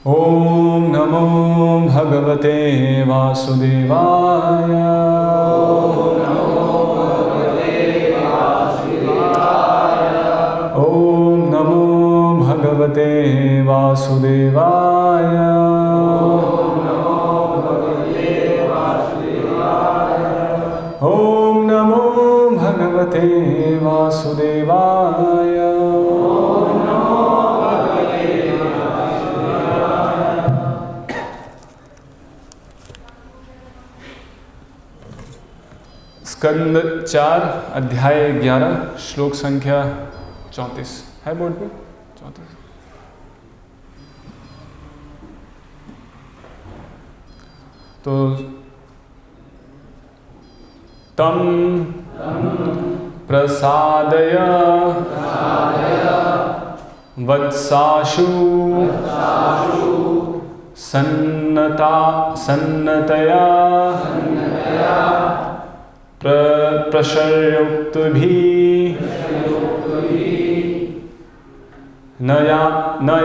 ओम नमो भगवते वासुदेवाय। ओम नमो भगवते वासुदेवाय। ओम नमो भगवते वासुदेवाय। स्कंद 4 अध्याय 11 श्लोक संख्या 34 है बोर्ड पे 34। तो तम प्रसादय वत्साशु सन्नतया प्रशर्युक्तभिः न यावन्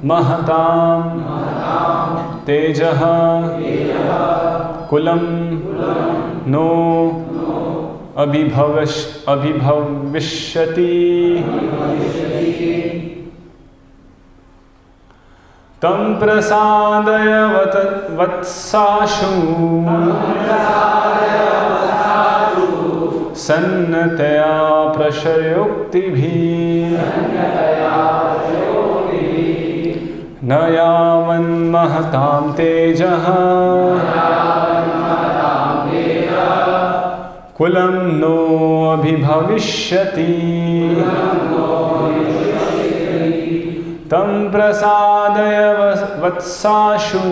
महतां तेजः कुलं नो अभिभविष्यति। तं प्रसादय वत्साशु सन्नतया प्रशर्युक्तिभिः न यावन्महतां तेजः कुलं नो अभिभविष्यति। तं प्रसादय वत्साशु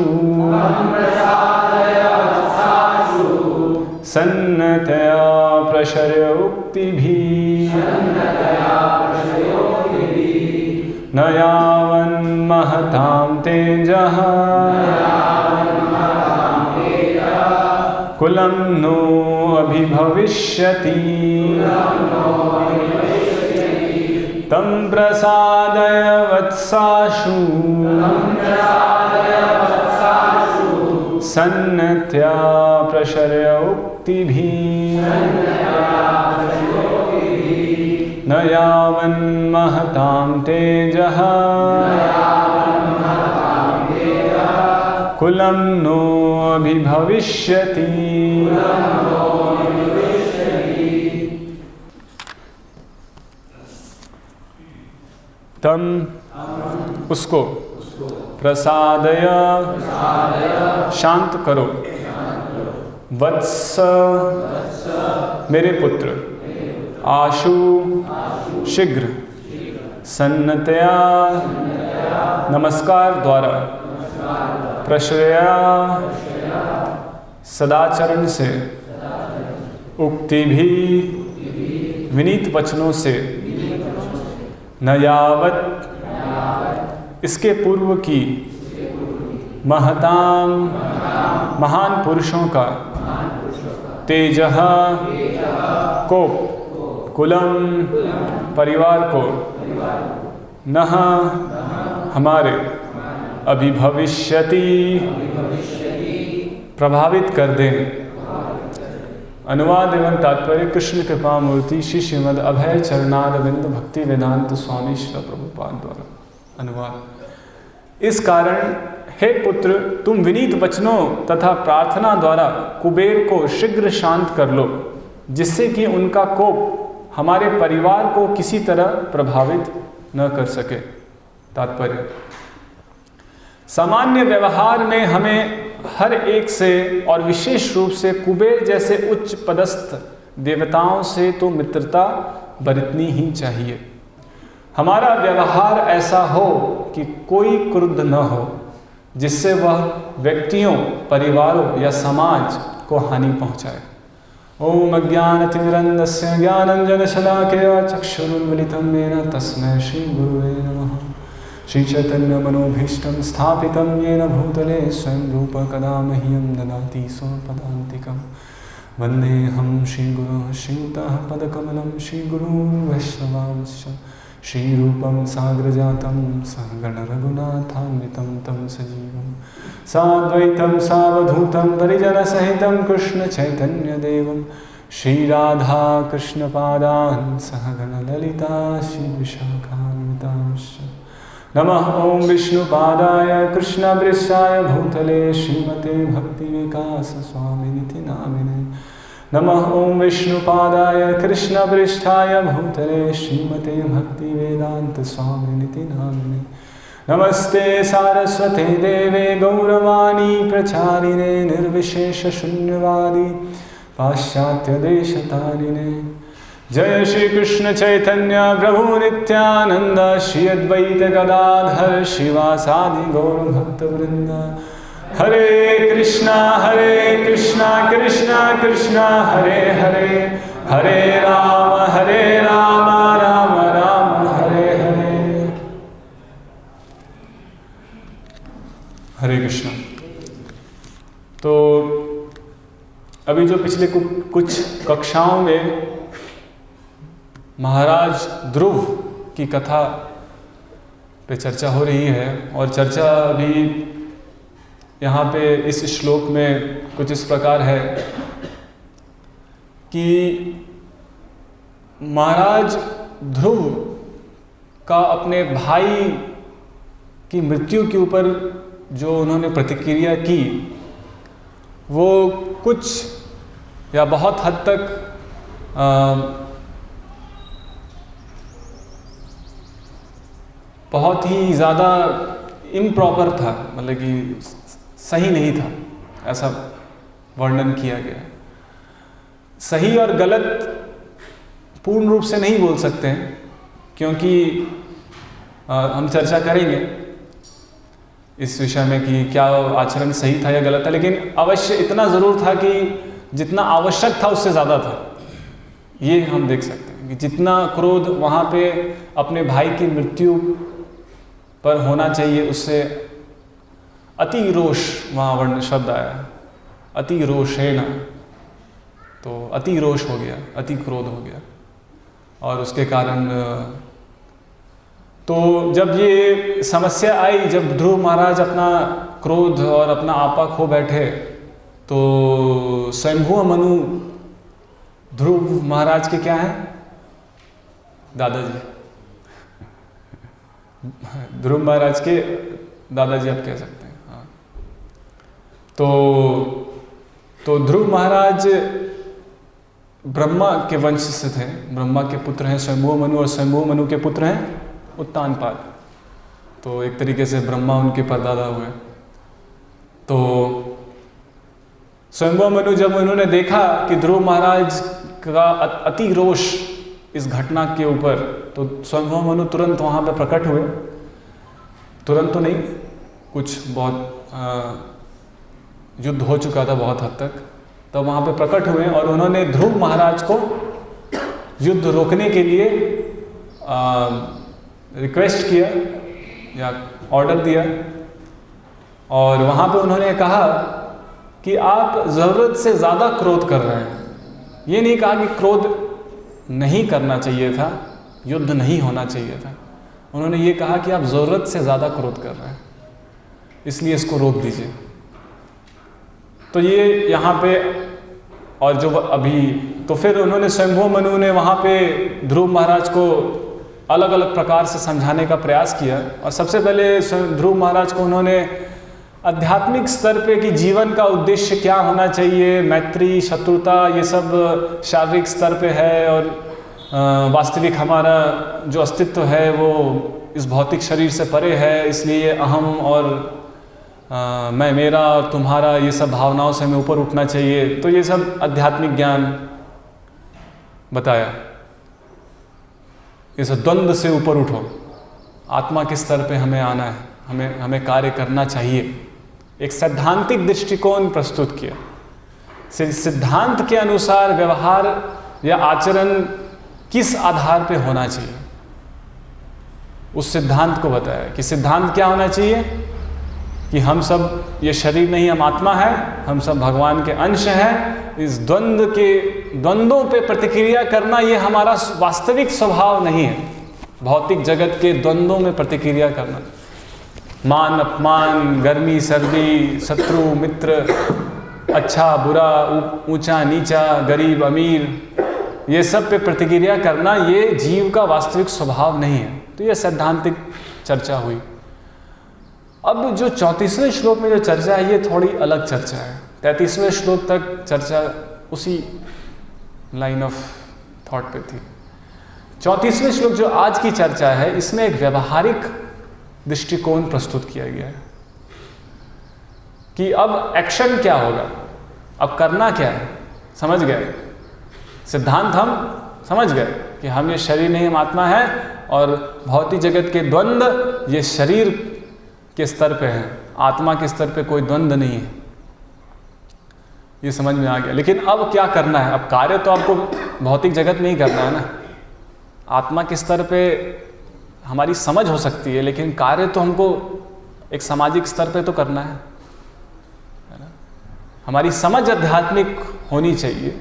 सन्नतया प्रशर्युक्तिभिः न यावन्महतां तेजः कुलं नो अभिभविष्यति। तं प्रसादय वत्साशु सन्नतया प्रशर्युक्तिभिः न यावन्महतां तेजः कुलं नो अभिभविष्यति। तम उसको प्रसादय शांत करो वत्स मेरे पुत्र आशु शीघ्र सन्नतया नमस्कार द्वारा प्रश्रया सदाचरण से उक्ति भी विनीत वचनों से न यावत इसके पूर्व की महतां महान पुरुषों का तेजः कोप कुलम परिवार को नह हमारे अभिभविष्यति प्रभावित कर दे। अनुवाद एवं तात्पर्य कृष्ण कृपा मूर्ति श्री श्रीमद् अभय चरणारविंद भक्ति वेदांत स्वामी श्री प्रभुपाद द्वारा। अनुवाद। इस कारण हे पुत्र तुम विनीत वचनों तथा प्रार्थना द्वारा कुबेर को शीघ्र शांत कर लो जिससे कि उनका कोप हमारे परिवार को किसी तरह प्रभावित न कर सके। तात्पर्य सामान्य व्यवहार में हमें हर एक से और विशेष रूप से कुबेर जैसे उच्च पदस्थ देवताओं से तो मित्रता बरतनी ही चाहिए। हमारा व्यवहार ऐसा हो कि कोई क्रुद्ध न हो जिससे वह व्यक्तियों परिवारों या समाज को हानि पहुंचाए। ओम अज्ञानतिमिरन्धस्य ज्ञानाञ्जनशलाकया चक्षुरुन्मीलितं येन तस्मै श्री गुरुवे नमः। श्री चैतन्य मनोभीष्टं स्थापितं येन भूतले स्वयं रूप कदा मह्यं ददाति स्वपदान्तिकं। वन्देऽहं श्रीगुरुः श्रीयुतः पदकमलं श्रीगुरून् वैष्णवांश्च श्रीरूपं साग्रजातं सहगण रघुनाथान्वितं तं सजीवं साद्वैतं सावधूतं परिजनसहितं कृष्ण चैतन्यदेवं श्रीराधा कृष्णपादान् सहगण ललिता श्रीविशाखान्वितांश्च। नमः ओं विष्णुपादाय कृष्णवृषाय भूतले श्रीमते भक्तिविकासस्वामिनिति नामिने। नमः ओं विष्णुपादाय कृष्णवृषाय भूतले श्रीमते भक्तिवेदान्तस्वामिनिति नामिने। नमस्ते सारस्वते देवे गौरवाणी प्रचारिणे निर्विशेषशून्यवादी पाश्चात्यदेशतारिणे। जय श्री कृष्ण चैतन्य प्रभु नित्यानंद श्री अद्वैत गदाधर शिवासादि गौर भक्तवृंद। हरे कृष्णा कृष्णा कृष्णा हरे हरे, हरे राम राम राम हरे हरे। हरे कृष्णा। तो अभी जो पिछले कुछ कक्षाओं में महाराज ध्रुव की कथा पे चर्चा हो रही है, और चर्चा अभी यहाँ पे इस श्लोक में कुछ इस प्रकार है कि महाराज ध्रुव का अपने भाई की मृत्यु के ऊपर जो उन्होंने प्रतिक्रिया की, वो कुछ या बहुत हद तक बहुत ही ज़्यादा इम्प्रॉपर था, मतलब कि सही नहीं था, ऐसा वर्णन किया गया। सही और गलत पूर्ण रूप से नहीं बोल सकते हैं, क्योंकि हम चर्चा करेंगे इस विषय में कि क्या आचरण सही था या गलत था, लेकिन अवश्य इतना ज़रूर था कि जितना आवश्यक था उससे ज़्यादा था। ये हम देख सकते हैं कि जितना क्रोध वहाँ पे अपने भाई की मृत्यु पर होना चाहिए, उससे अति रोष, वहाँ वर्ण शब्द आया, अति रोषेण, तो अति रोष हो गया, अति क्रोध हो गया, और उसके कारण तो जब ये समस्या आई, जब ध्रुव महाराज अपना क्रोध और अपना आपा खो बैठे, तो स्वयंभुव मनु ध्रुव महाराज के क्या हैं? दादाजी। ध्रुव महाराज के दादाजी आप कह सकते हैं। हाँ, तो ध्रुव महाराज ब्रह्मा के वंश से थे, ब्रह्मा के पुत्र हैं स्वयंभुव मनु, और स्वयंभुव मनु के पुत्र हैं उत्तानपाद। तो एक तरीके से ब्रह्मा उनके परदादा हुए। तो स्वयंभुव मनु जब उन्होंने देखा कि ध्रुव महाराज का अति रोष इस घटना के ऊपर, तो स्वयंभुव मनु तुरंत वहाँ पे प्रकट हुए। तुरंत तो नहीं, कुछ बहुत युद्ध हो चुका था बहुत हद तक, तो वहाँ पे प्रकट हुए और उन्होंने ध्रुव महाराज को युद्ध रोकने के लिए रिक्वेस्ट किया या ऑर्डर दिया। और वहाँ पे उन्होंने कहा कि आप ज़रूरत से ज़्यादा क्रोध कर रहे हैं। ये नहीं कहा कि क्रोध नहीं करना चाहिए था, युद्ध नहीं होना चाहिए था। उन्होंने ये कहा कि आप ज़रूरत से ज़्यादा क्रोध कर रहे हैं, इसलिए इसको रोक दीजिए। तो ये यहाँ पे, और जो अभी तो फिर उन्होंने स्वयंभुव मनु ने वहाँ पे ध्रुव महाराज को अलग अलग प्रकार से समझाने का प्रयास किया। और सबसे पहले ध्रुव महाराज को उन्होंने आध्यात्मिक स्तर पे कि जीवन का उद्देश्य क्या होना चाहिए, मैत्री, शत्रुता, ये सब शारीरिक स्तर पे है, और वास्तविक हमारा जो अस्तित्व है वो इस भौतिक शरीर से परे है, इसलिए अहम और मैं, मेरा और तुम्हारा, ये सब भावनाओं से हमें ऊपर उठना चाहिए। तो ये सब आध्यात्मिक ज्ञान बताया। इस द्वंद्व से ऊपर उठो, आत्मा के स्तर पे हमें आना है, हमें कार्य करना चाहिए। एक सैद्धांतिक दृष्टिकोण प्रस्तुत किया। सिद्धांत के अनुसार व्यवहार या आचरण किस आधार पे होना चाहिए, उस सिद्धांत को बताया कि सिद्धांत क्या होना चाहिए कि हम सब, ये शरीर नहीं, हम आत्मा है, हम सब भगवान के अंश हैं। इस द्वंद्वों पे प्रतिक्रिया करना ये हमारा वास्तविक स्वभाव नहीं है। भौतिक जगत के द्वंद्वों में प्रतिक्रिया करना, मान अपमान, गर्मी सर्दी, शत्रु मित्र, अच्छा बुरा, ऊंचा नीचा, गरीब अमीर, ये सब पे प्रतिक्रिया करना, ये जीव का वास्तविक स्वभाव नहीं है। तो ये सैद्धांतिक चर्चा हुई। अब जो 34वें श्लोक में जो चर्चा है ये थोड़ी अलग चर्चा है। 33वें श्लोक तक चर्चा उसी लाइन ऑफ थॉट पे थी। 34वें श्लोक जो आज की चर्चा है, इसमें एक व्यवहारिक दृष्टिकोण प्रस्तुत किया गया है कि अब एक्शन क्या होगा, अब करना क्या है। समझ गए सिद्धांत, हम समझ गए कि हम ये शरीर नहीं, हम आत्मा है, और भौतिक जगत के द्वंद्व ये शरीर के स्तर पे है, आत्मा के स्तर पे कोई द्वंद्व नहीं है, ये समझ में आ गया। लेकिन अब क्या करना है, अब कार्य तो आपको भौतिक जगत में ही करना है ना। आत्मा के स्तर पे हमारी समझ हो सकती है, लेकिन कार्य तो हमको एक सामाजिक स्तर पे तो करना है ना। हमारी समझ आध्यात्मिक होनी चाहिए,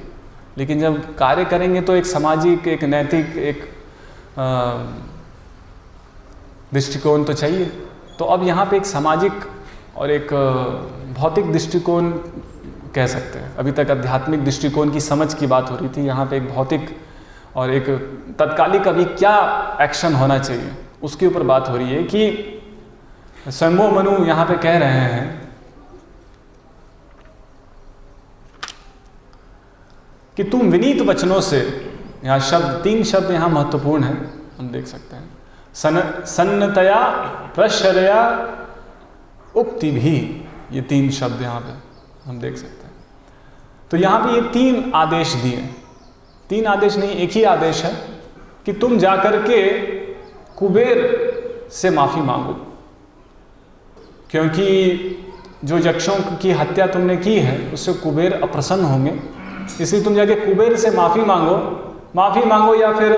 लेकिन जब कार्य करेंगे तो एक सामाजिक, एक नैतिक, एक दृष्टिकोण तो चाहिए। तो अब यहाँ पे एक सामाजिक और एक भौतिक दृष्टिकोण कह सकते हैं। अभी तक आध्यात्मिक दृष्टिकोण की समझ की बात हो रही थी, यहाँ पे एक भौतिक और एक तत्कालिक अभी क्या एक्शन होना चाहिए उसके ऊपर बात हो रही है कि स्वयंभू मनु यहाँ पे कह रहे हैं कि तुम विनीत वचनों से, यहाँ शब्द, 3 शब्द यहाँ महत्वपूर्ण है, हम देख सकते हैं। सन्नतया, प्रश्रया, उक्ति भी, ये 3 शब्द यहाँ पे हम देख सकते हैं। तो यहाँ पे ये 3 आदेश दिए, 3 आदेश नहीं, एक ही आदेश है कि तुम जाकर के कुबेर से माफी मांगो, क्योंकि जो यक्षों की हत्या तुमने की है उससे कुबेर अप्रसन्न होंगे, इसलिए तुम जाके कुबेर से माफी मांगो या फिर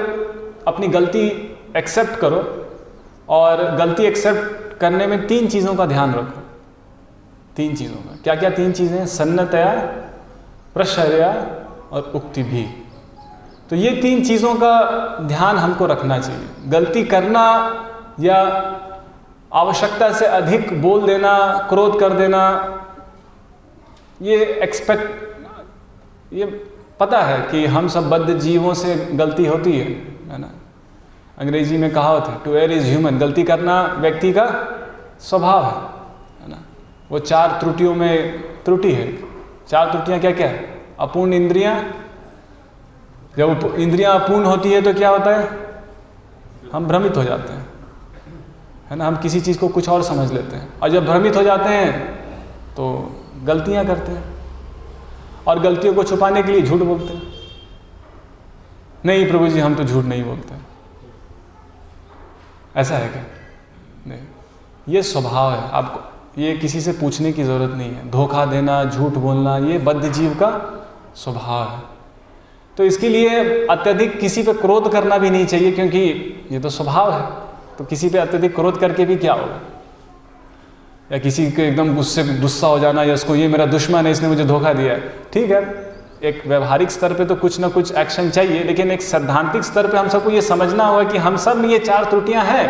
अपनी गलती एक्सेप्ट करो। और गलती एक्सेप्ट करने में 3 चीज़ों का ध्यान रखो। 3 चीज़ों का, क्या क्या 3 चीज़ें? सन्नतया, प्रश्रया और उक्ति भी। तो ये 3 चीज़ों का ध्यान हमको रखना चाहिए। गलती करना या आवश्यकता से अधिक बोल देना, क्रोध कर देना, ये पता है कि हम सब बद्ध जीवों से गलती होती है ना। अंग्रेजी में कहावत है, टू एयर इज ह्यूमन, गलती करना व्यक्ति का स्वभाव है ना। वो 4 त्रुटियों में त्रुटि है। 4 त्रुटियां क्या क्या है? अपूर्ण इंद्रियां, जब इंद्रियां अपूर्ण होती है तो क्या होता है? हम भ्रमित हो जाते हैं, है ना। हम किसी चीज़ को कुछ और समझ लेते हैं, और जब भ्रमित हो जाते हैं तो गलतियां करते हैं, और गलतियों को छुपाने के लिए झूठ बोलते हैं। नहीं प्रभु जी, हम तो झूठ नहीं बोलते। ऐसा है क्या? नहीं, ये स्वभाव है। आपको ये किसी से पूछने की ज़रूरत नहीं है। धोखा देना, झूठ बोलना, ये बद्ध जीव का स्वभाव है। तो इसके लिए अत्यधिक किसी पे क्रोध करना भी नहीं चाहिए, क्योंकि ये तो स्वभाव है। तो किसी पे अत्यधिक क्रोध करके भी क्या होगा? या किसी के एकदम गुस्सा हो जाना, या इसको ये मेरा दुश्मन है, इसने मुझे धोखा दिया है। ठीक है, एक व्यवहारिक स्तर पे तो कुछ ना कुछ एक्शन चाहिए, लेकिन एक सैद्धांतिक स्तर पे हम सबको ये समझना होगा कि हम सब में ये 4 त्रुटियां हैं,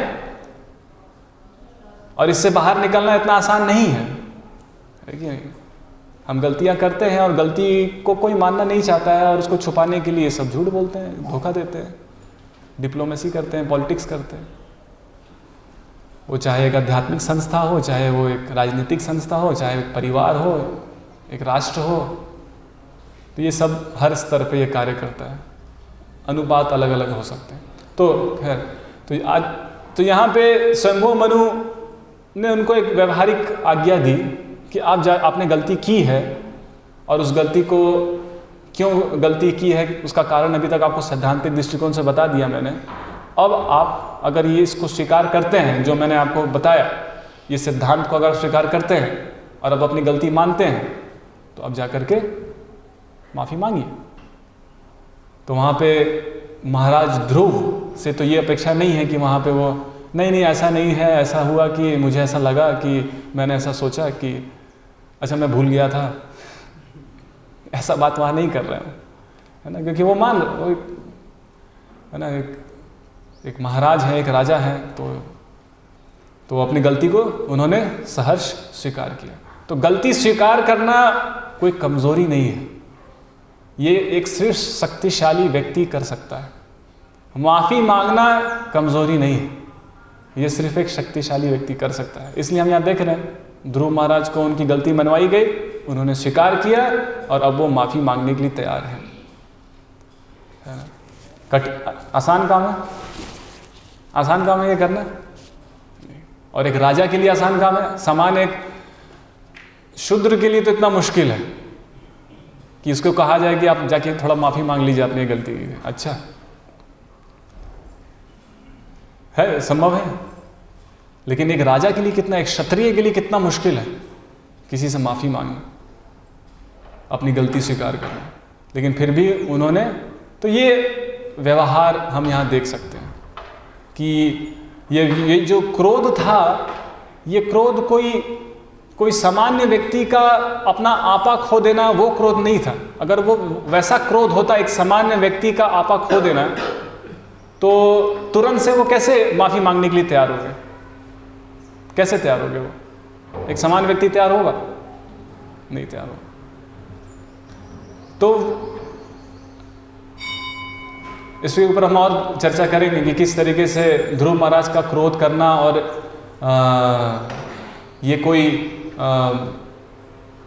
और इससे बाहर निकलना इतना आसान नहीं है कि नहीं? हम गलतियां करते हैं, और गलती को कोई मानना नहीं चाहता है, और उसको छुपाने के लिए सब झूठ बोलते हैं, धोखा देते हैं, डिप्लोमेसी करते हैं, पॉलिटिक्स करते हैं। वो चाहे एक आध्यात्मिक संस्था हो, चाहे वो एक राजनीतिक संस्था हो, चाहे एक परिवार हो, एक राष्ट्र हो, तो ये सब हर स्तर पे ये कार्य करता है। अनुपात अलग अलग हो सकते हैं। तो खैर, तो आज तो यहाँ पे स्वयंभू मनु ने उनको एक व्यवहारिक आज्ञा दी कि आपने गलती की है, और उस गलती को क्यों गलती की है उसका कारण अभी तक आपको सैद्धांतिक दृष्टिकोण से बता दिया मैंने। अब आप अगर ये इसको स्वीकार करते हैं, जो मैंने आपको बताया, ये सिद्धांत को अगर स्वीकार करते हैं और अब अपनी गलती मानते हैं, तो अब जा कर के माफ़ी मांगिए। तो वहाँ पे महाराज ध्रुव से तो ये अपेक्षा नहीं है कि वहाँ पे वो नहीं ऐसा नहीं है, ऐसा हुआ कि मुझे ऐसा लगा कि मैंने ऐसा सोचा कि अच्छा मैं भूल गया था, ऐसा बात वहाँ नहीं कर रहे हैं, है ना। क्योंकि वो मान, वो है ना, एक महाराज हैं, एक राजा हैं, तो अपनी गलती को उन्होंने सहर्ष स्वीकार किया। तो गलती स्वीकार करना कोई कमज़ोरी नहीं है, ये एक सिर्फ शक्तिशाली व्यक्ति कर सकता है। माफ़ी मांगना कमज़ोरी नहीं है, ये सिर्फ एक शक्तिशाली व्यक्ति कर सकता है। इसलिए हम यहाँ देख रहे हैं ध्रुव महाराज को उनकी गलती मनवाई गई, उन्होंने स्वीकार किया और अब वो माफ़ी मांगने के लिए तैयार है ना। आसान काम है, आसान काम है ये करना, और एक राजा के लिए आसान काम है। समान एक शूद्र के लिए तो इतना मुश्किल है कि उसको कहा जाए कि आप जाके थोड़ा माफ़ी मांग लीजिए अपनी गलती की। अच्छा है, संभव है, लेकिन एक राजा के लिए कितना, एक क्षत्रिय के लिए कितना मुश्किल है किसी से माफ़ी मांगना, अपनी गलती स्वीकार करना। लेकिन फिर भी उन्होंने, तो ये व्यवहार हम यहाँ देख सकते हैं कि ये जो क्रोध था, ये क्रोध कोई सामान्य व्यक्ति का अपना आपा खो देना, वो क्रोध नहीं था। अगर वो वैसा क्रोध होता, एक सामान्य व्यक्ति का आपा खो देना, तो तुरंत से वो कैसे माफ़ी मांगने के लिए तैयार हो गए? कैसे तैयार हो गए? वो एक सामान्य व्यक्ति तैयार होगा? नहीं तैयार होगा। तो इसके ऊपर हम और चर्चा करेंगे कि किस तरीके से ध्रुव महाराज का क्रोध करना और ये कोई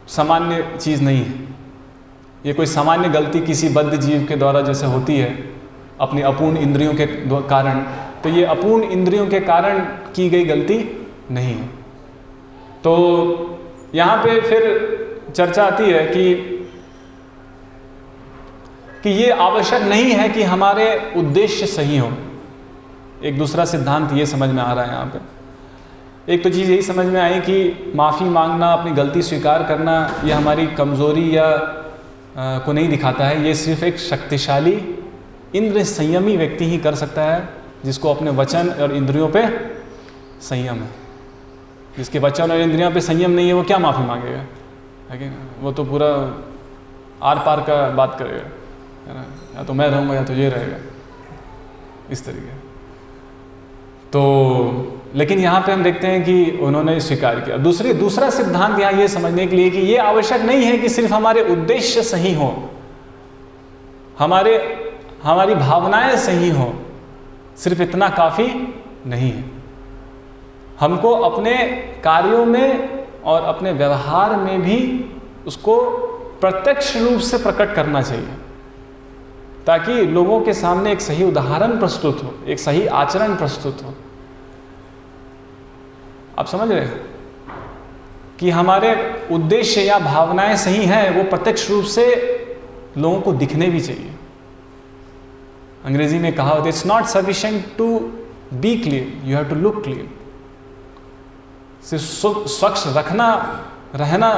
सामान्य चीज़ नहीं है, ये कोई सामान्य गलती किसी बद्ध जीव के द्वारा जैसे होती है अपनी अपूर्ण इंद्रियों के कारण, तो ये अपूर्ण इंद्रियों के कारण की गई गलती नहीं है। तो यहाँ पे फिर चर्चा आती है कि ये आवश्यक नहीं है कि हमारे उद्देश्य सही हो। एक दूसरा सिद्धांत ये समझ में आ रहा है यहाँ पे। एक तो चीज़ यही समझ में आई कि माफ़ी मांगना, अपनी गलती स्वीकार करना, ये हमारी कमज़ोरी या को नहीं दिखाता है। ये सिर्फ एक शक्तिशाली इंद्र संयमी व्यक्ति ही कर सकता है, जिसको अपने वचन और इंद्रियों पे संयम है। जिसके वचन और इंद्रियों पे संयम नहीं है, वो क्या माफ़ी मांगेगा? है कि वो तो पूरा आर पार का बात करेगा, है ना, या तो मैं रहूँगा या तो ये रहेगा, इस तरीके। तो लेकिन यहाँ पे हम देखते हैं कि उन्होंने स्वीकार किया। दूसरा सिद्धांत यहाँ ये समझने के लिए कि ये आवश्यक नहीं है कि सिर्फ हमारे उद्देश्य सही हो, हमारी भावनाएं सही हो, सिर्फ इतना काफ़ी नहीं है। हमको अपने कार्यों में और अपने व्यवहार में भी उसको प्रत्यक्ष रूप से प्रकट करना चाहिए, ताकि लोगों के सामने एक सही उदाहरण प्रस्तुत हो, एक सही आचरण प्रस्तुत हो। आप समझ रहे हैं कि हमारे उद्देश्य या भावनाएं सही हैं, वो प्रत्यक्ष रूप से लोगों को दिखने भी चाहिए। अंग्रेजी में कहा होता है, it's not sufficient to be clean, you have to look clean. सिर्फ स्वच्छ रहना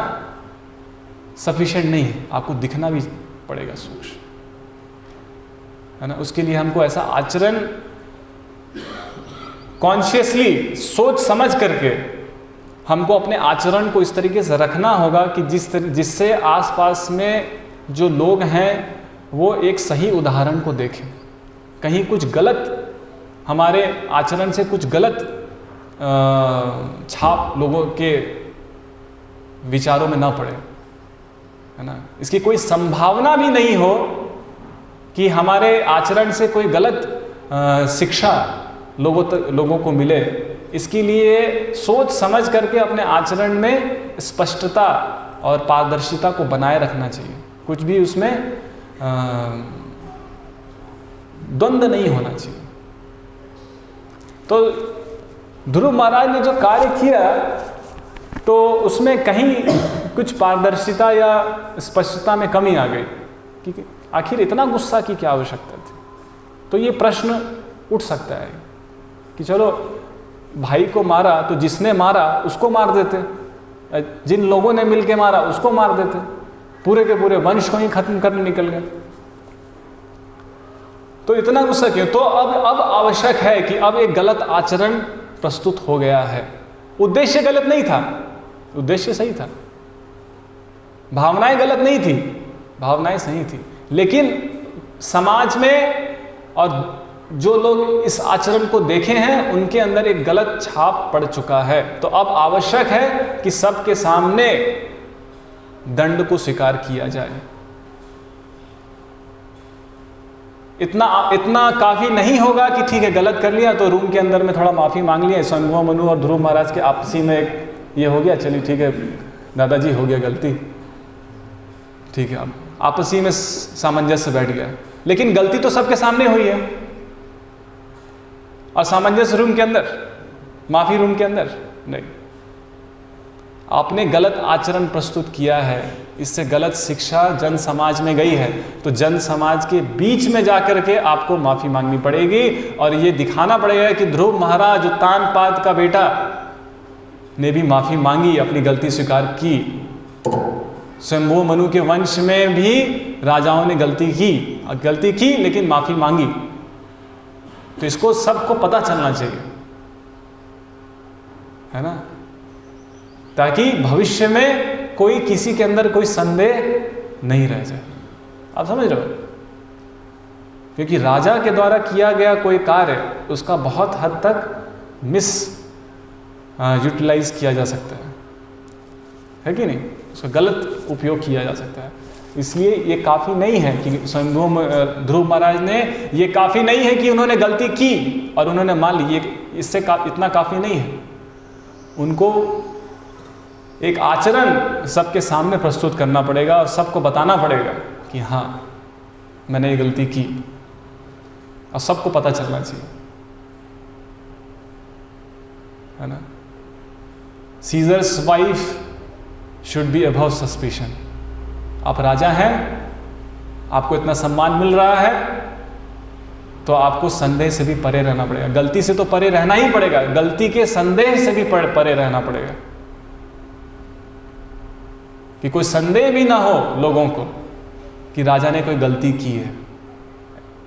सफिशिएंट नहीं है, आपको दिखना भी पड़ेगा स्वच्छ, है ना। उसके लिए हमको ऐसा आचरण कॉन्शियसली सोच समझ करके हमको अपने आचरण को इस तरीके से रखना होगा कि जिससे आसपास में जो लोग हैं वो एक सही उदाहरण को देखें। कहीं कुछ गलत, हमारे आचरण से कुछ गलत छाप लोगों के विचारों में ना पड़े, है ना। इसकी कोई संभावना भी नहीं हो कि हमारे आचरण से कोई गलत शिक्षा लोगों को मिले। इसके लिए सोच समझ करके अपने आचरण में स्पष्टता और पारदर्शिता को बनाए रखना चाहिए। कुछ भी उसमें द्वंद्व नहीं होना चाहिए। तो ध्रुव महाराज ने जो कार्य किया, तो उसमें कहीं कुछ पारदर्शिता या स्पष्टता में कमी आ गई कि आखिर इतना गुस्सा की क्या आवश्यकता थी। तो ये प्रश्न उठ सकता है कि चलो भाई को मारा तो जिसने मारा उसको मार देते, जिन लोगों ने मिलके मारा उसको मार देते, पूरे के पूरे वंश को ही खत्म करने निकल गए। तो इतना गुस्सा क्यों? तो अब आवश्यक है कि अब एक गलत आचरण प्रस्तुत हो गया है। उद्देश्य गलत नहीं था, उद्देश्य सही था, भावनाएं गलत नहीं थी, भावनाएं सही थी, लेकिन समाज में और जो लोग इस आचरण को देखे हैं उनके अंदर एक गलत छाप पड़ चुका है। तो अब आवश्यक है कि सबके सामने दंड को स्वीकार किया जाए। इतना काफी नहीं होगा कि ठीक है गलत कर लिया तो रूम के अंदर में थोड़ा माफी मांग लिया, स्वयंभू मनु और ध्रुव महाराज के आपसी में एक ये हो गया, चलिए ठीक है दादाजी हो गया गलती, ठीक है, अब आपसी में सामंजस्य बैठ गया। लेकिन गलती तो सबके सामने हुई है, और सामंजस्य रूम के अंदर, माफी रूम के अंदर नहीं। आपने गलत आचरण प्रस्तुत किया है, इससे गलत शिक्षा जन समाज में गई है, तो जन समाज के बीच में जाकर के आपको माफी मांगनी पड़ेगी और ये दिखाना पड़ेगा कि ध्रुव महाराज उत्तानपाद का बेटा ने भी माफी मांगी, अपनी गलती स्वीकार की। स्वयंभू मनु के वंश में भी राजाओं ने गलती की लेकिन माफी मांगी। तो इसको सबको पता चलना चाहिए, है ना, ताकि भविष्य में कोई किसी के अंदर कोई संदेह नहीं रह जाए। आप समझ रहे हो? क्योंकि राजा के द्वारा किया गया कोई कार्य उसका बहुत हद तक यूटिलाइज किया जा सकता है कि नहीं, उसका गलत उपयोग किया जा सकता है। इसलिए ये काफ़ी नहीं है कि स्वयंभू ध्रुव महाराज ने, ये काफ़ी नहीं है कि उन्होंने गलती की और उन्होंने मान ली, ये इससे इतना काफ़ी नहीं है। उनको एक आचरण सबके सामने प्रस्तुत करना पड़ेगा और सबको बताना पड़ेगा कि हाँ मैंने ये गलती की, और सबको पता चलना चाहिए, है ना। Seizures wife should be above suspicion. आप राजा हैं, आपको इतना सम्मान मिल रहा है, तो आपको संदेह से भी परे रहना पड़ेगा। गलती से तो परे रहना ही पड़ेगा, गलती के संदेह से भी परे रहना पड़ेगा, कि कोई संदेह भी ना हो लोगों को कि राजा ने कोई गलती की है।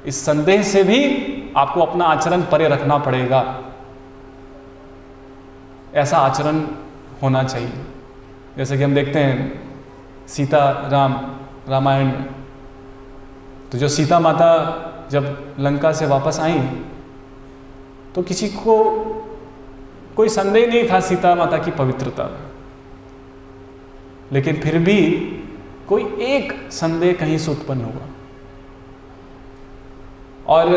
इस संदेह से भी आपको अपना आचरण परे रखना पड़ेगा। ऐसा आचरण होना चाहिए। जैसे कि हम देखते हैं सीता राम रामायण में, तो जो सीता माता जब लंका से वापस आई तो किसी को कोई संदेह नहीं था सीता माता की पवित्रता में, लेकिन फिर भी कोई एक संदेह कहीं से उत्पन्न हुआ। और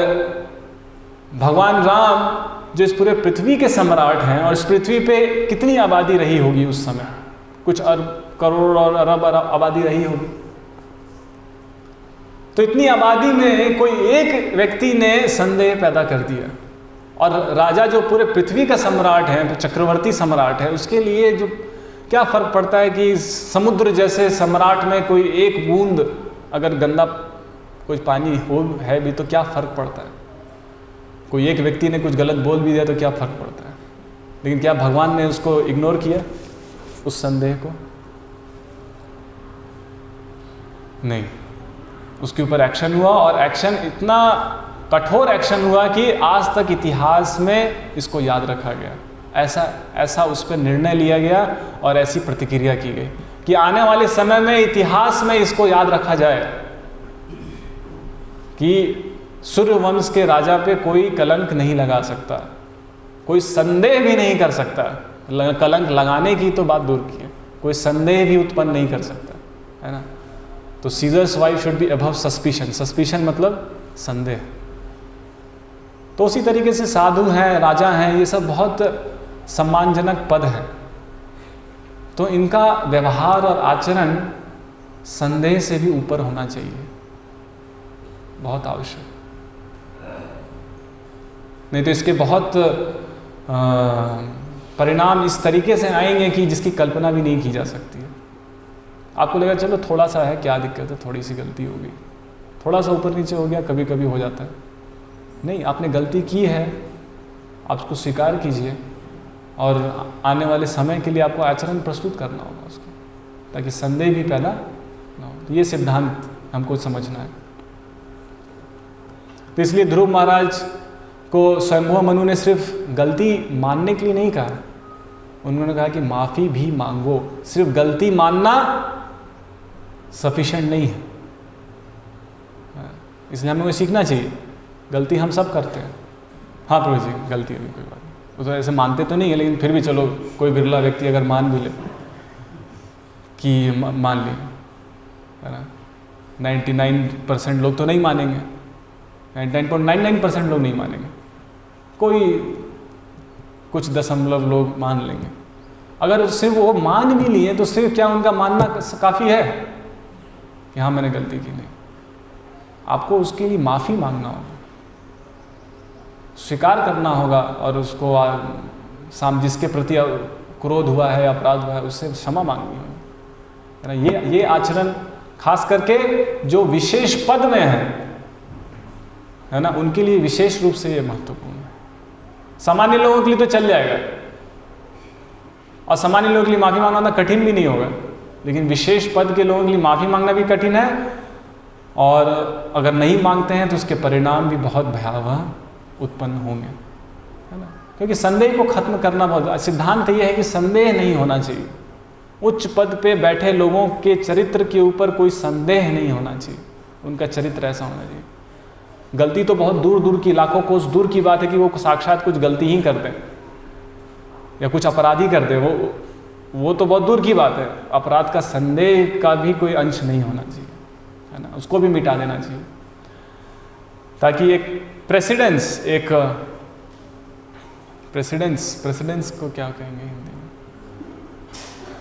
भगवान राम जो इस पूरे पृथ्वी के सम्राट हैं, और इस पृथ्वी पे कितनी आबादी रही होगी उस समय, कुछ अरब करोड़ और अरब आबादी रही होगी। तो इतनी आबादी में कोई एक व्यक्ति ने संदेह पैदा कर दिया, और राजा जो पूरे पृथ्वी का सम्राट है, चक्रवर्ती सम्राट है, उसके लिए जो क्या फर्क पड़ता है कि समुद्र जैसे सम्राट में कोई एक बूंद अगर गंदा कोई पानी है भी तो क्या फर्क पड़ता है। कोई एक व्यक्ति ने कुछ गलत बोल भी दिया तो क्या फर्क पड़ता है। लेकिन क्या भगवान ने उसको इग्नोर किया, उस संदेह को? नहीं, उसके ऊपर एक्शन हुआ, और एक्शन इतना कठोर एक्शन हुआ कि आज तक इतिहास में इसको याद रखा गया। ऐसा उस पर निर्णय लिया गया और ऐसी प्रतिक्रिया की गई कि आने वाले समय में इतिहास में इसको याद रखा जाए कि सूर्यवंश के राजा पे कोई कलंक नहीं लगा सकता, कोई संदेह भी नहीं कर सकता। कलंक लगाने की तो बात दूर की है, कोई संदेह भी उत्पन्न नहीं कर सकता, है ना। तो seizures wife should be above suspicion. Suspicion मतलब संदेह। तो उसी तरीके से साधु हैं, राजा हैं, ये सब बहुत सम्मानजनक पद हैं, तो इनका व्यवहार और आचरण संदेह से भी ऊपर होना चाहिए, बहुत आवश्यक। नहीं तो इसके बहुत परिणाम इस तरीके से आएंगे कि जिसकी कल्पना भी नहीं की जा सकती है। आपको लगेगा चलो थोड़ा सा है, क्या दिक्कत है, थोड़ी सी गलती हो गई, थोड़ा सा ऊपर नीचे हो गया, कभी कभी हो जाता है। नहीं, आपने गलती की है, आप उसको स्वीकार कीजिए, और आने वाले समय के लिए आपको आचरण प्रस्तुत करना होगा उसको, ताकि संदेह भी पैदा ना हो। ये सिद्धांत हमको समझना है। तो इसलिए ध्रुव महाराज को स्वयंभू मनु ने सिर्फ गलती मानने के लिए नहीं कहा, उन्होंने कहा कि माफ़ी भी मांगो। सिर्फ गलती मानना सफिशिएंट नहीं है, इसलिए हमें सीखना चाहिए गलती हम सब करते हैं। हाँ प्रभु जी गलती है, कोई बात नहीं, वो तो ऐसे मानते तो नहीं है, लेकिन फिर भी चलो कोई बिरला व्यक्ति अगर मान भी ले कि मान ली, है ना, 99% लोग तो नहीं मानेंगे, 99.99% लोग नहीं मानेंगे, कोई कुछ दशमलव लोग मान लेंगे। अगर सिर्फ वो मान भी लिए तो सिर्फ क्या उनका मानना काफ़ी है कि हाँ मैंने गलती की? नहीं, आपको उसके लिए माफ़ी मांगना होगा, स्वीकार करना होगा और उसको जिसके प्रति क्रोध हुआ है, अपराध हुआ है, उससे क्षमा मांगनी होगी, है ना। ये आचरण खास करके जो विशेष पद में है ना, उनके लिए विशेष रूप से ये महत्वपूर्ण है। सामान्य लोगों के लिए तो चल जाएगा, और सामान्य लोगों के लिए माफ़ी मांगना कठिन भी नहीं होगा, लेकिन विशेष पद के लोगों के लिए माफ़ी मांगना भी कठिन है, और अगर नहीं मांगते हैं तो उसके परिणाम भी बहुत भयावह उत्पन्न होंगे, है ना। क्योंकि संदेह को खत्म करना बहुत, सिद्धांत ये है कि संदेह नहीं होना चाहिए। उच्च पद पे बैठे लोगों के चरित्र के ऊपर कोई संदेह नहीं होना चाहिए, उनका चरित्र ऐसा होना चाहिए। गलती तो बहुत दूर दूर की, लाखों कोस दूर की बात है कि वो साक्षात कुछ गलती ही कर दें या कुछ अपराधी कर दे, वो तो बहुत दूर की बात है। अपराध का संदेह का भी कोई अंश नहीं होना चाहिए, है ना, उसको भी मिटा देना चाहिए, ताकि एक प्रेसिडेंस को क्या कहेंगे हिंदी में,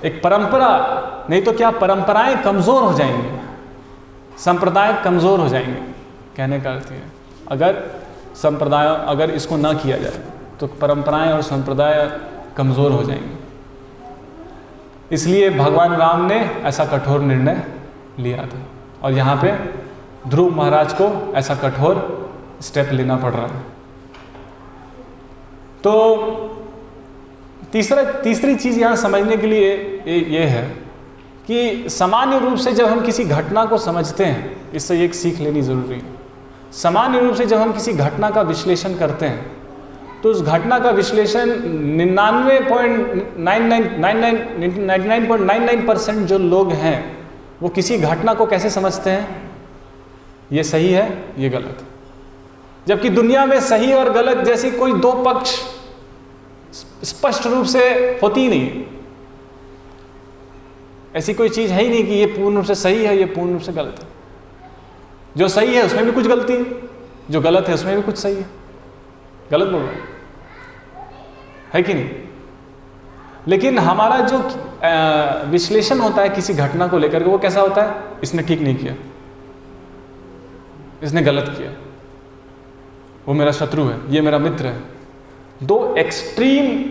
एक परंपरा, नहीं तो क्या परंपराएं कमज़ोर हो जाएंगी, संप्रदाय कमज़ोर हो जाएंगे। कहने का अर्थ है अगर संप्रदाय, अगर इसको ना किया जाए तो परंपराएं और संप्रदाय कमज़ोर हो जाएंगे। इसलिए भगवान राम ने ऐसा कठोर निर्णय लिया था, और यहाँ पे ध्रुव महाराज को ऐसा कठोर स्टेप लेना पड़ रहा है। तो तीसरी चीज़ यहाँ समझने के लिए ये है कि सामान्य रूप से जब हम किसी घटना को समझते हैं, इससे एक सीख लेनी ज़रूरी है। सामान्य रूप से जब हम किसी घटना का विश्लेषण करते हैं तो उस घटना का विश्लेषण 99.99% जो लोग हैं वो किसी घटना को कैसे समझते हैं, ये सही है, ये गलत है। जबकि दुनिया में सही और गलत जैसी कोई दो पक्ष स्पष्ट रूप से होती ही नहीं, ऐसी कोई चीज़ है ही नहीं कि ये पूर्ण रूप से सही है, ये पूर्ण रूप से गलत है। जो सही है उसमें भी कुछ गलती है, जो गलत है उसमें भी कुछ सही है। गलत बोल रहा है कि नहीं? लेकिन हमारा जो विश्लेषण होता है किसी घटना को लेकर के, वो कैसा होता है? इसने ठीक नहीं किया, इसने गलत किया, वो मेरा शत्रु है, ये मेरा मित्र है। दो एक्सट्रीम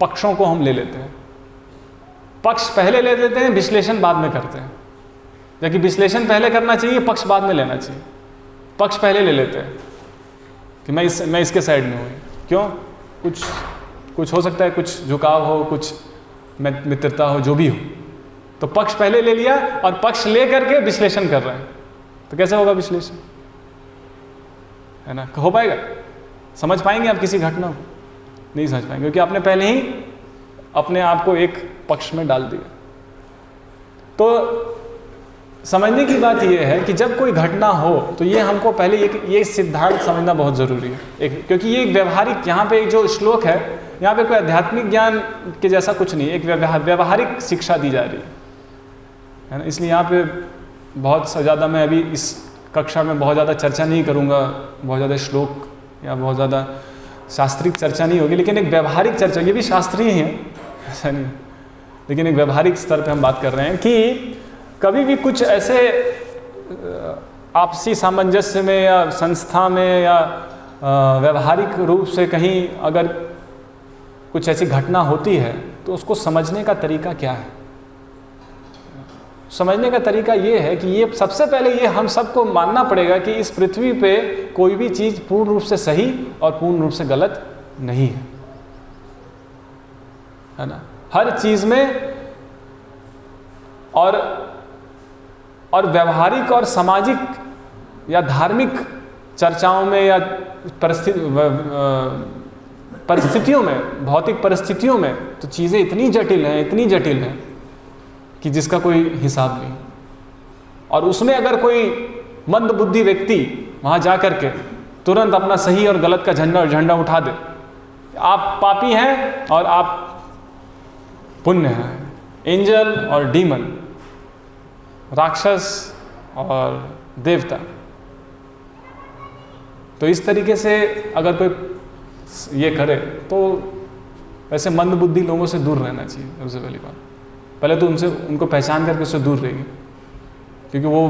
पक्षों को हम ले लेते हैं, पक्ष पहले ले लेते हैं, विश्लेषण बाद में करते हैं। जबकि विश्लेषण पहले करना चाहिए, पक्ष बाद में लेना चाहिए। पक्ष पहले ले लेते हैं कि मैं इसके साइड में हूँ। क्यों? कुछ हो सकता है, कुछ झुकाव हो, कुछ मित्रता हो, जो भी हो, तो पक्ष पहले ले लिया और पक्ष ले करके विश्लेषण कर रहे हैं। तो कैसे होगा विश्लेषण, है ना? हो पाएगा? समझ पाएंगे आप किसी घटना को? नहीं समझ पाएंगे, क्योंकि आपने पहले ही अपने आप को एक पक्ष में डाल दिया। तो समझने की बात यह है कि जब कोई घटना हो तो ये हमको पहले ये सिद्धांत समझना बहुत ज़रूरी है, क्योंकि ये एक व्यवहारिक, यहाँ पे जो श्लोक है, यहाँ पे कोई आध्यात्मिक ज्ञान के जैसा कुछ नहीं, एक व्यवहारिक शिक्षा दी जा रही है ना। इसलिए यहाँ पे बहुत ज़्यादा मैं अभी इस कक्षा में बहुत ज़्यादा चर्चा नहीं करूँगा, बहुत ज़्यादा श्लोक या बहुत ज़्यादा शास्त्रीय चर्चा नहीं होगी, लेकिन एक व्यवहारिक चर्चा, ये भी शास्त्रीय ही है, ऐसा नहीं, लेकिन एक व्यवहारिक स्तर पे हम बात कर रहे हैं कि कभी भी कुछ ऐसे आपसी सामंजस्य में या संस्था में या व्यवहारिक रूप से कहीं अगर कुछ ऐसी घटना होती है तो उसको समझने का तरीका क्या है? समझने का तरीका ये है कि ये सबसे पहले ये हम सबको मानना पड़ेगा कि इस पृथ्वी पे कोई भी चीज़ पूर्ण रूप से सही और पूर्ण रूप से गलत नहीं है ना। हर चीज़ में और व्यवहारिक और सामाजिक या धार्मिक चर्चाओं में या परिस्थितियों में, भौतिक परिस्थितियों में तो चीज़ें इतनी जटिल हैं कि जिसका कोई हिसाब नहीं। और उसमें अगर कोई मंद बुद्धि व्यक्ति वहाँ जा कर के तुरंत अपना सही और गलत का झंडा उठा दे। आप पापी हैं और आप पुण्य हैं, एंजल और डीमन, राक्षस और देवता। तो इस तरीके से अगर कोई ये करे तो वैसे मंद बुद्धि लोगों से दूर रहना चाहिए। सबसे पहली बात, पहले तो उनको पहचान करके उससे दूर रहिए, क्योंकि वो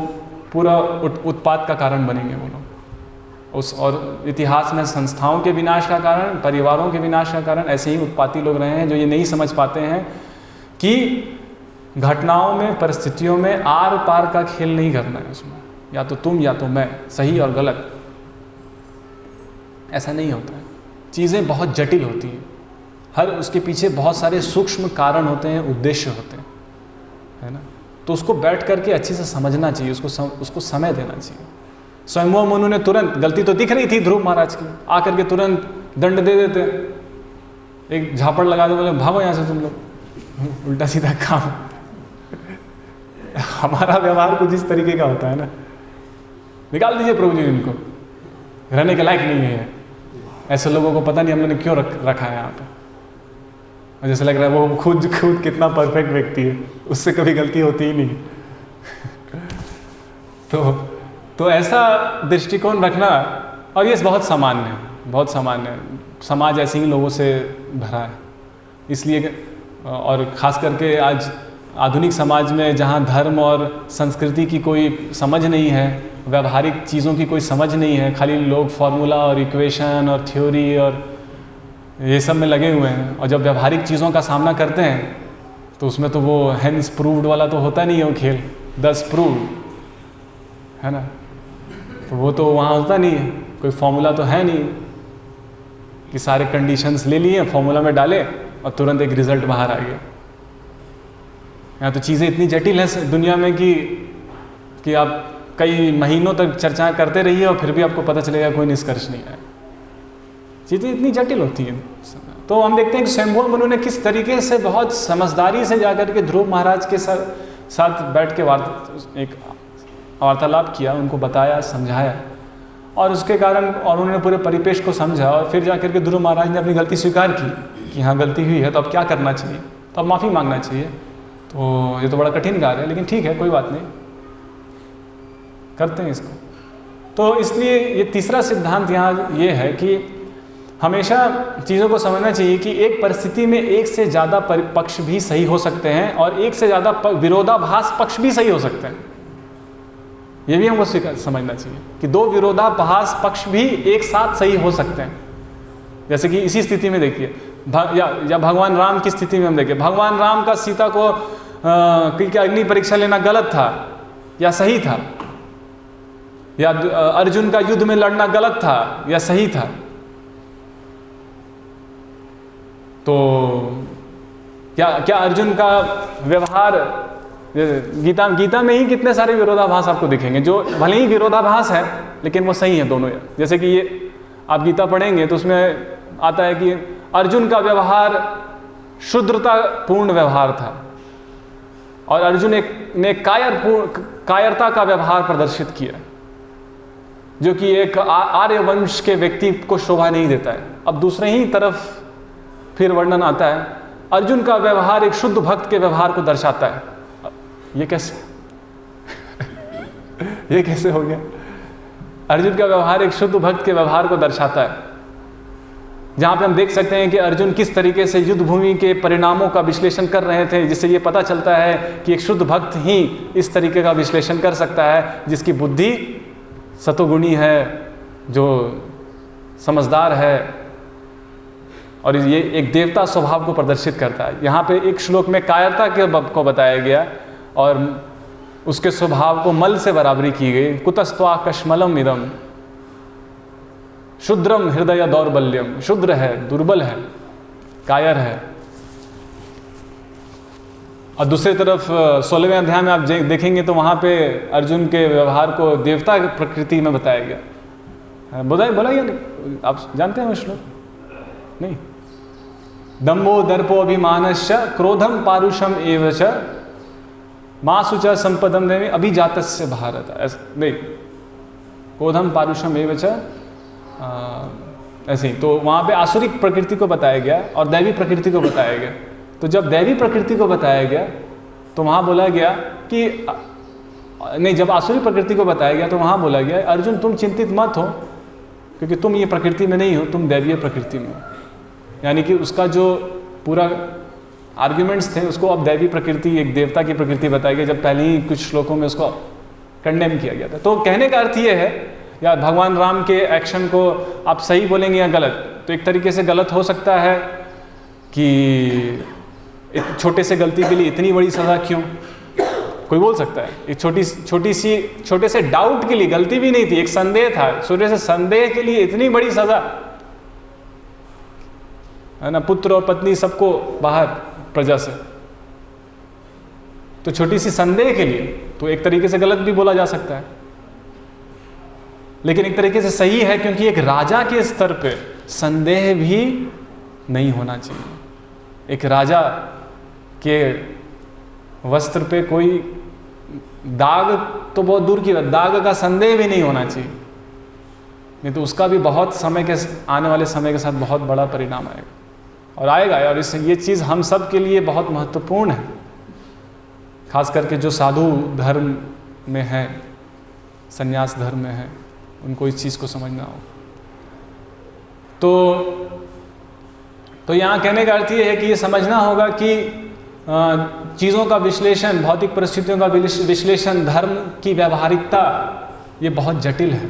पूरा उत्पात का कारण बनेंगे वो लोग। और इतिहास में संस्थाओं के विनाश का कारण, परिवारों के विनाश का कारण ऐसे ही उत्पाती लोग रहे हैं, जो ये नहीं समझ पाते हैं कि घटनाओं में, परिस्थितियों में आर पार का खेल नहीं करना है। उसमें या तो तुम या तो मैं, सही और गलत, ऐसा नहीं होता है। चीज़ें बहुत जटिल होती हैं, हर उसके पीछे बहुत सारे सूक्ष्म कारण होते हैं, उद्देश्य होते हैं, है ना। तो उसको बैठ करके अच्छे से समझना चाहिए, उसको समय देना चाहिए। स्वयंभू मनु ने तुरंत, गलती तो दिख रही थी ध्रुव महाराज की, आकर के तुरंत दंड दे देते, एक झापड़ लगा दे, बोले भागो यहाँ से तुम लोग, उल्टा सीधा काम। हमारा व्यवहार कुछ इस तरीके का होता है ना, निकाल दीजिए प्रभु जी, इनको रहने के लायक नहीं है। ऐसे लोगों को पता नहीं हमने क्यों रखा है यहाँ पे। जैसे लग रहा है वो खुद कितना परफेक्ट व्यक्ति है, उससे कभी गलती होती ही नहीं। तो ऐसा दृष्टिकोण रखना, और ये बहुत सामान्य है, बहुत सामान्य है। समाज ऐसे ही लोगों से भरा है, इसलिए, और ख़ास करके आज आधुनिक समाज में जहाँ धर्म और संस्कृति की कोई समझ नहीं है, व्यवहारिक चीज़ों की कोई समझ नहीं है, खाली लोग फार्मूला और इक्वेशन और थ्योरी और ये सब में लगे हुए हैं। और जब व्यवहारिक चीज़ों का सामना करते हैं तो उसमें तो वो हेंस प्रूव्ड वाला तो होता नहीं है वो खेल, 10 प्रूव्ड, है ना। तो वो तो वहाँ होता नहीं है, कोई फॉर्मूला तो है नहीं कि सारे कंडीशंस ले लिए, फॉर्मूला में डाले और तुरंत एक रिजल्ट बाहर आ गया। यहाँ तो चीज़ें इतनी जटिल हैं दुनिया में कि आप कई महीनों तक चर्चाएं करते रहिए और फिर भी आपको पता चलेगा कोई निष्कर्ष नहीं आया। चीज़ें इतनी जटिल होती हैं। तो हम देखते हैं कि स्वयंभू मनु ने किस तरीके से बहुत समझदारी से जाकर के ध्रुव महाराज के साथ बैठ के एक वार्तालाप किया, उनको बताया, समझाया, और उसके कारण और उन्होंने पूरे परिपेश को समझा, और फिर जाकर के ध्रुव महाराज ने अपनी गलती स्वीकार की कि हाँ गलती हुई है, तो अब क्या करना चाहिए, तो अब माफ़ी मांगना चाहिए। तो ये तो बड़ा कठिन कार्य है, लेकिन ठीक है, कोई बात नहीं, करते हैं इसको। तो इसलिए ये तीसरा सिद्धांत यहाँ ये है कि हमेशा चीज़ों को समझना चाहिए कि एक परिस्थिति में एक से ज़्यादा पक्ष भी सही हो सकते हैं और एक से ज़्यादा विरोधाभास पक्ष भी सही हो सकते हैं। ये भी हमको समझना चाहिए कि दो विरोधाभास पक्ष भी एक साथ सही हो सकते हैं। जैसे कि इसी स्थिति में देखिए, या भगवान राम की स्थिति में हम देखिए, भगवान राम का सीता को अग्नि परीक्षा लेना गलत था या सही था, या अर्जुन का युद्ध में लड़ना गलत था या सही था। तो क्या अर्जुन का व्यवहार, गीता में ही कितने सारे विरोधाभास आपको दिखेंगे, जो भले ही विरोधाभास है लेकिन वो सही है दोनों। जैसे कि ये आप गीता पढ़ेंगे तो उसमें आता है कि अर्जुन का व्यवहार शुद्रता पूर्ण व्यवहार था और अर्जुन ने कायरता का व्यवहार प्रदर्शित किया, जो कि एक आर्य वंश के व्यक्ति को शोभा नहीं देता है। अब दूसरे ही तरफ फिर वर्णन आता है, अर्जुन का व्यवहार एक शुद्ध भक्त के व्यवहार को दर्शाता है। ये कैसे ये कैसे हो गया? अर्जुन का व्यवहार एक शुद्ध भक्त के व्यवहार को दर्शाता है, जहाँ पे हम देख सकते हैं कि अर्जुन किस तरीके से युद्ध भूमि के परिणामों का विश्लेषण कर रहे थे, जिससे ये पता चलता है कि एक शुद्ध भक्त ही इस तरीके का विश्लेषण कर सकता है, जिसकी बुद्धि सतोगुणी है, जो समझदार है, और ये एक देवता स्वभाव को प्रदर्शित करता है। यहाँ पे एक श्लोक में कायरता को बताया गया और उसके स्वभाव को मल से बराबरी की गई। कुतस्त्वा कश्मलम इदम शुद्रम हृदय दौर्बल्यम, शुद्र है, दुर्बल है, कायर है। और दूसरी तरफ 16वें अध्याय में आप देखेंगे तो वहाँ पे अर्जुन के व्यवहार को देवता की प्रकृति में बताया गया। बोला या नहीं? आप जानते हैं वो श्लोक? नहीं। दम्भो दर्पो अभिमानश्च क्रोधम पारुषम एवच मासुच संपदम देवी अभिजातस्य भारत। नहीं, क्रोधम पारुषम एवच ऐसे ही। तो वहाँ पे आसुरिक प्रकृति को बताया गया और दैवी प्रकृति को बताया गया। तो जब दैवी प्रकृति को बताया गया तो वहाँ बोला गया कि नहीं, जब आसुरी प्रकृति को बताया गया तो वहाँ बोला गया अर्जुन तुम चिंतित मत हो, क्योंकि तुम ये प्रकृति में नहीं हो, तुम दैवीय प्रकृति में हो। यानी कि उसका जो पूरा आर्ग्यूमेंट्स थे उसको अब दैवी प्रकृति, एक देवता की प्रकृति बताई गई, जब पहले ही कुछ श्लोकों में उसको कंडेम किया गया था। तो कहने का अर्थ ये है, या भगवान राम के एक्शन को आप सही बोलेंगे या गलत, तो एक तरीके से गलत हो सकता है कि एक छोटे से गलती के लिए इतनी बड़ी सज़ा क्यों, कोई बोल सकता है। एक छोटे से डाउट के लिए, गलती भी नहीं थी, एक संदेह था, छोटे से संदेह के लिए इतनी बड़ी सज़ा, है ना, पुत्र और पत्नी सबको बाहर प्रजा से, तो छोटी सी संदेह के लिए तो एक तरीके से गलत भी बोला जा सकता है, लेकिन एक तरीके से सही है, क्योंकि एक राजा के स्तर पे संदेह भी नहीं होना चाहिए। एक राजा के वस्त्र पे कोई दाग तो बहुत दूर की बात, दाग का संदेह भी नहीं होना चाहिए, नहीं तो उसका भी बहुत समय के आने वाले समय के साथ बहुत बड़ा परिणाम आएगा और आएगा। और इस ये चीज़ हम सब के लिए बहुत महत्वपूर्ण है, खास करके जो साधु धर्म में है, संन्यास धर्म में है, उनको इस चीज़ को समझना हो। तो यहाँ कहने का अर्थ ये है कि ये समझना होगा कि चीज़ों का विश्लेषण, भौतिक परिस्थितियों का विश्लेषण, धर्म की व्यावहारिकता ये बहुत जटिल है।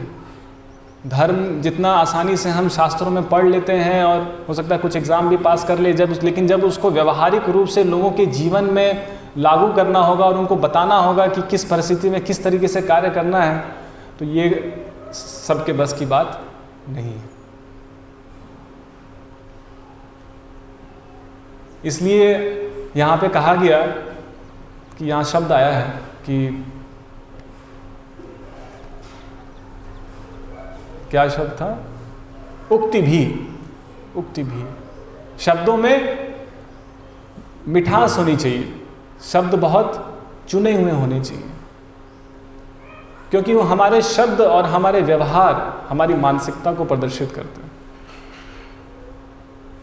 धर्म जितना आसानी से हम शास्त्रों में पढ़ लेते हैं और हो सकता है कुछ एग्ज़ाम भी पास कर ले, लेकिन जब उसको व्यावहारिक रूप से लोगों के जीवन में लागू करना होगा और उनको बताना होगा कि किस परिस्थिति में किस तरीके से कार्य करना है, तो ये सबके बस की बात नहीं है। इसलिए यहाँ पे कहा गया कि यहाँ शब्द आया है कि क्या शब्द था, उक्ति भी। शब्दों में मिठास होनी चाहिए, शब्द बहुत चुने हुए होने चाहिए, क्योंकि वो हमारे शब्द और हमारे व्यवहार हमारी मानसिकता को प्रदर्शित करते हैं।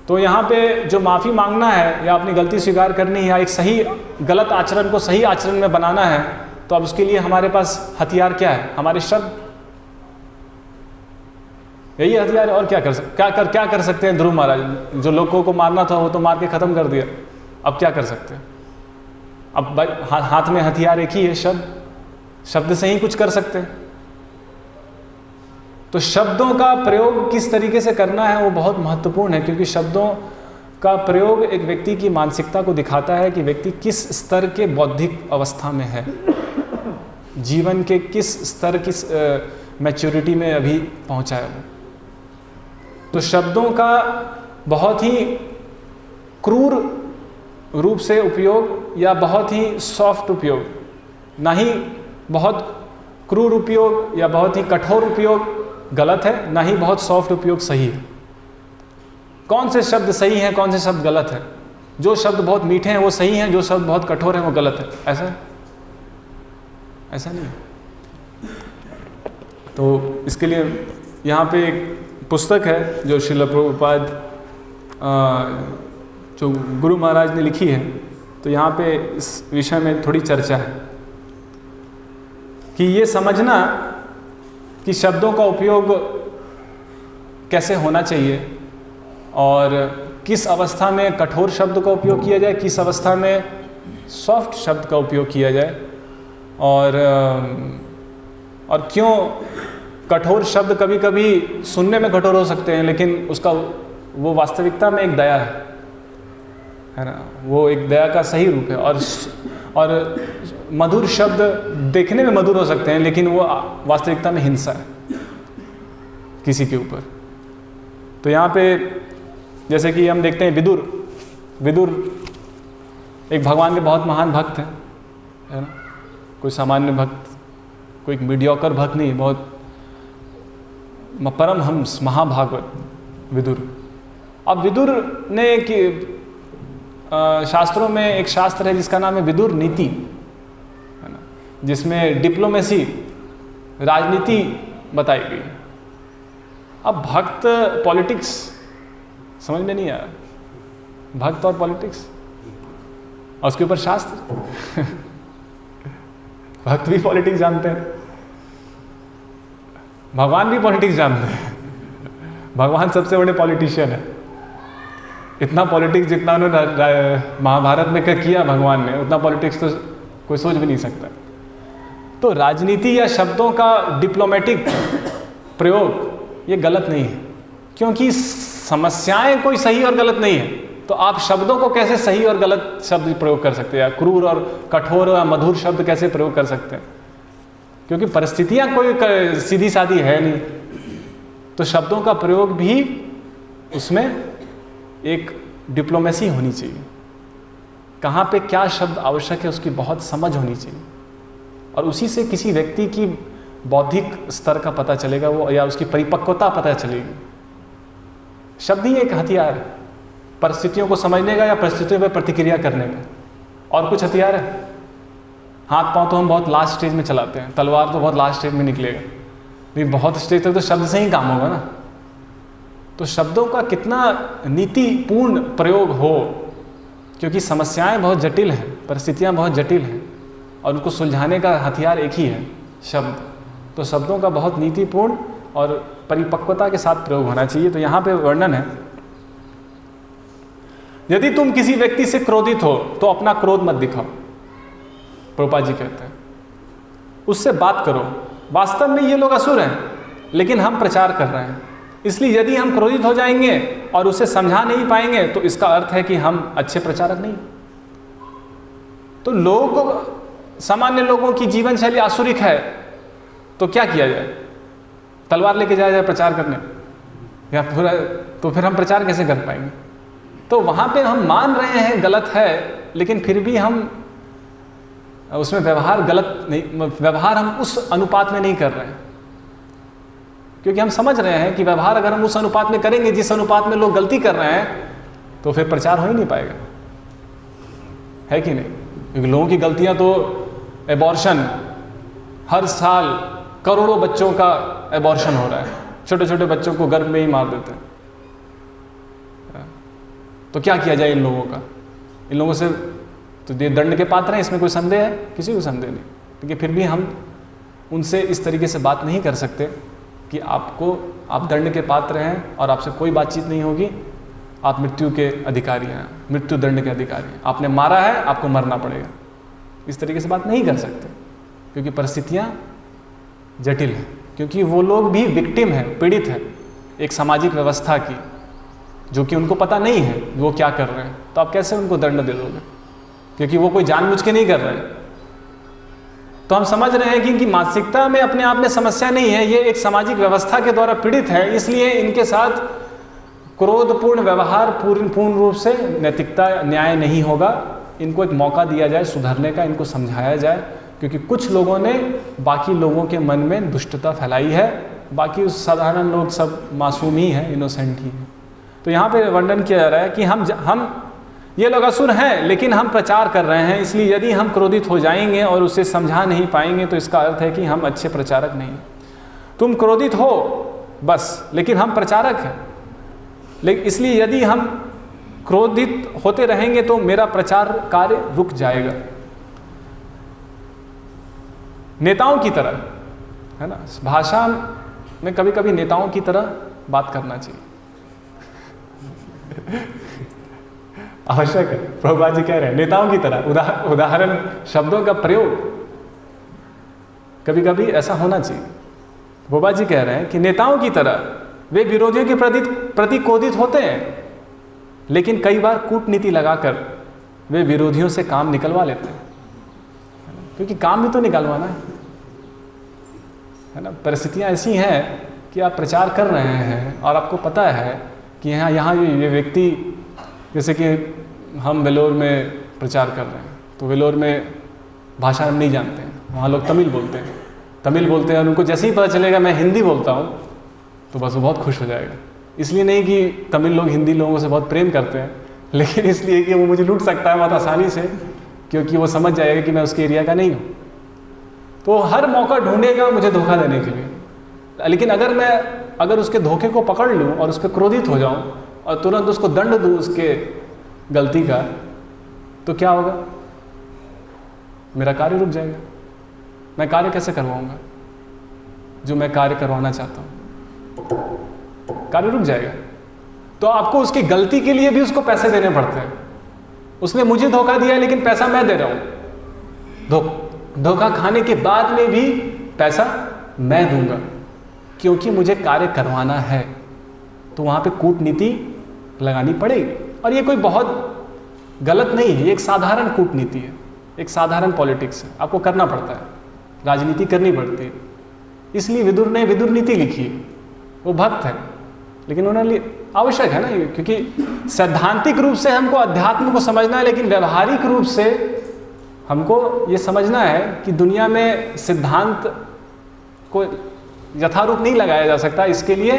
तो यहाँ पे जो माफ़ी मांगना है या अपनी गलती स्वीकार करनी है या एक सही गलत आचरण को सही आचरण में बनाना है, तो अब उसके लिए हमारे पास हथियार क्या है, हमारे शब्द, यही हथियार है। और क्या कर सकते हैं ध्रुव महाराज, जो लोगों को मारना था वो तो मार के ख़त्म कर दिया, अब क्या कर सकते हैं? अब हाथ में हथियार एक ही है, शब्द से ही कुछ कर सकते हैं। तो शब्दों का प्रयोग किस तरीके से करना है वो बहुत महत्वपूर्ण है, क्योंकि शब्दों का प्रयोग एक व्यक्ति की मानसिकता को दिखाता है कि व्यक्ति किस स्तर के बौद्धिक अवस्था में है, जीवन के किस स्तर, किस मैच्योरिटी में अभी पहुंचा है वो। तो शब्दों का बहुत ही क्रूर रूप से उपयोग या बहुत ही सॉफ्ट उपयोग, ना ही बहुत क्रूर उपयोग या बहुत ही कठोर उपयोग गलत है, ना ही बहुत सॉफ्ट उपयोग सही है। कौन से शब्द सही हैं, कौन से शब्द गलत है? जो शब्द बहुत मीठे हैं वो सही हैं, जो शब्द बहुत कठोर हैं वो गलत है, ऐसा नहीं है। तो इसके लिए यहाँ पे एक पुस्तक है जो श्रील प्रभुपाद जो गुरु महाराज ने लिखी है, तो यहाँ पे इस विषय में थोड़ी चर्चा है कि ये समझना कि शब्दों का उपयोग कैसे होना चाहिए और किस अवस्था में कठोर शब्द का उपयोग किया जाए, किस अवस्था में सॉफ्ट शब्द का उपयोग किया जाए, और क्यों कठोर शब्द कभी कभी सुनने में कठोर हो सकते हैं, लेकिन उसका वो वास्तविकता में एक दया है ना, वो एक दया का सही रूप है। और मधुर शब्द देखने में मधुर हो सकते हैं, लेकिन वो वास्तविकता में हिंसा है किसी के ऊपर। तो यहाँ पे जैसे कि हम देखते हैं विदुर एक भगवान के बहुत महान भक्त हैं, है ना, कोई सामान्य भक्त, कोई मीडियोकर भक्त नहीं, बहुत परमहंस महाभागवत विदुर। अब विदुर ने शास्त्रों में एक शास्त्र है जिसका नाम है विदुर नीति, है ना, जिसमें डिप्लोमेसी, राजनीति बताई गई। अब भक्त पॉलिटिक्स समझ में नहीं आया, भक्त और पॉलिटिक्स और उसके ऊपर शास्त्र भक्त भी पॉलिटिक्स जानते हैं, भगवान भी पॉलिटिक्स जानते हैं। भगवान सबसे बड़े पॉलिटिशियन है। इतना पॉलिटिक्स जितना उन्होंने महाभारत में किया भगवान ने, उतना पॉलिटिक्स तो कोई सोच भी नहीं सकता। तो राजनीति या शब्दों का डिप्लोमेटिक प्रयोग ये गलत नहीं है, क्योंकि समस्याएं कोई सही और गलत नहीं है। तो आप शब्दों को कैसे सही और गलत शब्द प्रयोग कर सकते हैं, या क्रूर और कठोर या मधुर शब्द कैसे प्रयोग कर सकते हैं, क्योंकि परिस्थितियां कोई सीधी सादी है नहीं। तो शब्दों का प्रयोग भी उसमें एक डिप्लोमेसी होनी चाहिए, कहाँ पे क्या शब्द आवश्यक है उसकी बहुत समझ होनी चाहिए, और उसी से किसी व्यक्ति की बौद्धिक स्तर का पता चलेगा, वो या उसकी परिपक्वता पता चलेगी। शब्द ही एक हथियार है परिस्थितियों को समझने का या परिस्थितियों पर प्रतिक्रिया करने का, और कुछ हथियार है। हाथ पांव तो हम बहुत लास्ट स्टेज में चलाते हैं, तलवार तो बहुत लास्ट स्टेज में निकलेगा, लेकिन बहुत स्टेज तक तो शब्द से ही काम होगा ना। तो शब्दों का कितना नीतिपूर्ण प्रयोग हो, क्योंकि समस्याएं बहुत जटिल हैं, परिस्थितियां बहुत जटिल हैं, और उनको सुलझाने का हथियार एक ही है, शब्द। तो शब्दों का बहुत नीतिपूर्ण और परिपक्वता के साथ प्रयोग होना चाहिए। तो यहाँ पे वर्णन है, यदि तुम किसी व्यक्ति से क्रोधित हो तो अपना क्रोध मत दिखाओ। प्रभुपाद जी कहते हैं उससे बात करो। वास्तव में ये लोग असुर हैं, लेकिन हम प्रचार कर रहे हैं, इसलिए यदि हम क्रोधित हो जाएंगे और उसे समझा नहीं पाएंगे तो इसका अर्थ है कि हम अच्छे प्रचारक नहीं। तो लोग, सामान्य लोगों की जीवन शैली आसुरिक है, तो क्या किया जाए? तलवार लेके जाया जाए प्रचार करने, या पूरा, तो फिर हम प्रचार कैसे कर पाएंगे? तो वहाँ पे हम मान रहे हैं गलत है, लेकिन फिर भी हम उसमें व्यवहार गलत नहीं, व्यवहार हम उस अनुपात में नहीं कर रहे हैं, क्योंकि हम समझ रहे हैं कि व्यवहार अगर हम उस अनुपात में करेंगे जिस अनुपात में लोग गलती कर रहे हैं, तो फिर प्रचार हो ही नहीं पाएगा, है कि नहीं? क्योंकि लोगों की गलतियां तो एबॉर्शन, हर साल करोड़ों बच्चों का एबॉर्शन हो रहा है, छोटे छोटे बच्चों को गर्भ में ही मार देते हैं। तो क्या किया जाए इन लोगों का? इन लोगों से तो ये दंड के पात्र हैं, इसमें कोई संदेह है? किसी को संदेह नहीं। क्योंकि फिर भी हम उनसे इस तरीके से बात नहीं कर सकते कि आप दंड के पात्र हैं और आपसे कोई बातचीत नहीं होगी, आप मृत्यु के अधिकारी हैं, मृत्यु दंड के अधिकारी हैं, आपने मारा है, आपको मरना पड़ेगा। इस तरीके से बात नहीं कर सकते, क्योंकि परिस्थितियाँ जटिल हैं, क्योंकि वो लोग भी विक्टिम हैं, पीड़ित हैं एक सामाजिक व्यवस्था की, जो कि उनको पता नहीं है वो क्या कर रहे हैं। तो आप कैसे उनको दंड दे दोगे? क्योंकि वो कोई जानबूझ के नहीं कर रहे हैं। तो हम समझ रहे हैं कि इनकी मानसिकता में अपने आप में समस्या नहीं है, ये एक सामाजिक व्यवस्था के द्वारा पीड़ित है, इसलिए इनके साथ क्रोधपूर्ण व्यवहार पूर्ण रूप से नैतिकता न्याय नहीं होगा। इनको एक मौका दिया जाए सुधरने का, इनको समझाया जाए, क्योंकि कुछ लोगों ने बाकी लोगों के मन में दुष्टता फैलाई है, बाकी साधारण लोग सब मासूम ही हैं, इनोसेंट ही हैं। तो यहाँ पे वर्णन किया जा रहा है कि हम ये लोग असुर हैं, लेकिन हम प्रचार कर रहे हैं, इसलिए यदि हम क्रोधित हो जाएंगे और उसे समझा नहीं पाएंगे तो इसका अर्थ है कि हम अच्छे प्रचारक नहीं हैं। तुम क्रोधित हो बस, लेकिन हम प्रचारक हैं, लेकिन इसलिए यदि हम क्रोधित होते रहेंगे तो मेरा प्रचार कार्य रुक जाएगा। नेताओं की तरह, है ना, भाषा में कभी कभी नेताओं की तरह बात करना चाहिए, आवश्यक है। प्रभुपाद जी कह रहे हैं नेताओं की तरह उदाहरण शब्दों का प्रयोग कभी कभी ऐसा होना चाहिए। प्रभुपाद जी कह रहे हैं कि नेताओं की तरह वे विरोधियों के प्रति क्रोधित होते हैं, लेकिन कई बार कूटनीति लगाकर वे विरोधियों से काम निकलवा लेते हैं, क्योंकि काम भी तो निकलवाना है ना। परिस्थितियां ऐसी हैं कि आप प्रचार कर रहे हैं और आपको पता है कि यहाँ ये व्यक्ति, जैसे कि हम वेलोर में प्रचार कर रहे हैं, तो वेलोर में भाषा हम नहीं जानते हैं, वहाँ लोग तमिल बोलते हैं, और उनको जैसे ही पता चलेगा मैं हिंदी बोलता हूँ तो बस वो बहुत खुश हो जाएगा। इसलिए नहीं कि तमिल लोग हिंदी लोगों से बहुत प्रेम करते हैं, लेकिन इसलिए कि वो मुझे लूट सकता है बहुत आसानी से, क्योंकि वो समझ जाएगा कि मैं उसके एरिया का नहीं हूँ। तो हर मौका ढूंढेगा मुझे धोखा देने के लिए। लेकिन अगर मैं अगर उसके धोखे को पकड़ लूँ और उस पर क्रोधित हो जाऊँ और तुरंत उसको दंड दूँ उसके गलती का, तो क्या होगा? मेरा कार्य रुक जाएगा। मैं कार्य कैसे करवाऊँगा जो मैं कार्य करवाना चाहता हूँ? कार्य रुक जाएगा। तो आपको उसकी गलती के लिए भी उसको पैसे देने पड़ते हैं। उसने मुझे धोखा दिया लेकिन पैसा मैं दे रहा हूँ। धोखा खाने के बाद में भी पैसा मैं दूंगा, क्योंकि मुझे कार्य करवाना है। तो वहाँ पे कूटनीति लगानी पड़ेगी। और ये कोई बहुत गलत नहीं है, ये एक साधारण कूटनीति है, एक साधारण पॉलिटिक्स है। आपको करना पड़ता है, राजनीति करनी पड़ती है। इसलिए विदुर ने विदुर नीति लिखी है। वो भक्त है, लेकिन उन्होंने आवश्यक है ना ये, क्योंकि सैद्धांतिक रूप से हमको अध्यात्म को समझना है, लेकिन व्यवहारिक रूप से हमको ये समझना है कि दुनिया में सिद्धांत को यथारूप नहीं लगाया जा सकता। इसके लिए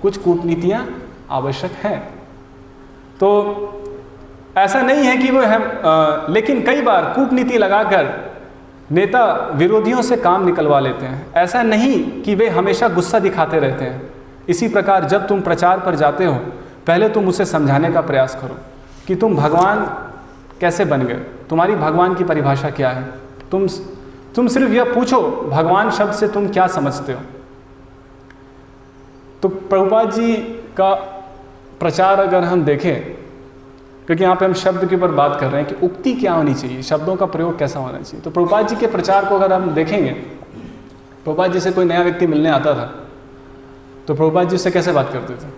कुछ कूटनीतियाँ आवश्यक हैं। तो ऐसा नहीं है कि वो हम लेकिन कई बार कूटनीति लगाकर नेता विरोधियों से काम निकलवा लेते हैं। ऐसा नहीं कि वे हमेशा गुस्सा दिखाते रहते हैं। इसी प्रकार जब तुम प्रचार पर जाते हो, पहले तुम उसे समझाने का प्रयास करो कि तुम भगवान कैसे बन गए, तुम्हारी भगवान की परिभाषा क्या है। तुम सिर्फ यह पूछो, भगवान शब्द से तुम क्या समझते हो। तो प्रभुपाद जी का प्रचार अगर हम देखें, क्योंकि यहाँ पे हम शब्द के ऊपर बात कर रहे हैं कि उक्ति क्या होनी चाहिए, शब्दों का प्रयोग कैसा होना चाहिए। तो प्रभुपाद जी के प्रचार को अगर हम देखेंगे, प्रभुपाद जी से कोई नया व्यक्ति मिलने आता था तो प्रभुपाद जी उससे कैसे बात करते थे?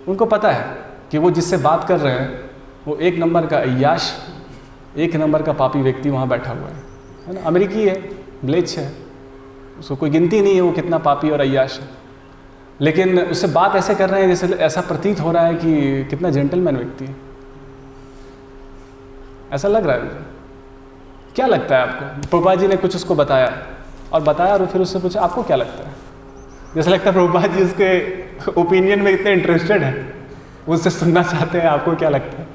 उनको पता है कि वो जिससे बात कर रहे हैं वो एक नंबर का अय्याश, एक नंबर का पापी व्यक्ति वहाँ बैठा हुआ है ना। अमेरिकी है, ब्लेच है, उसको कोई गिनती नहीं है वो कितना पापी और अय्याश है, लेकिन उससे बात ऐसे कर रहे हैं जैसे ऐसा प्रतीत हो रहा है कि कितना जेंटलमैन व्यक्ति है। ऐसा लग रहा है मुझे। क्या लगता है आपको? प्रभुपाद जी ने कुछ उसको बताया और फिर उससे पूछा आपको क्या लगता है? जैसा लगता है प्रभुपाद जी उसके ओपिनियन में इतने इंटरेस्टेड है, वो उससे सुनना चाहते हैं आपको क्या लगता है।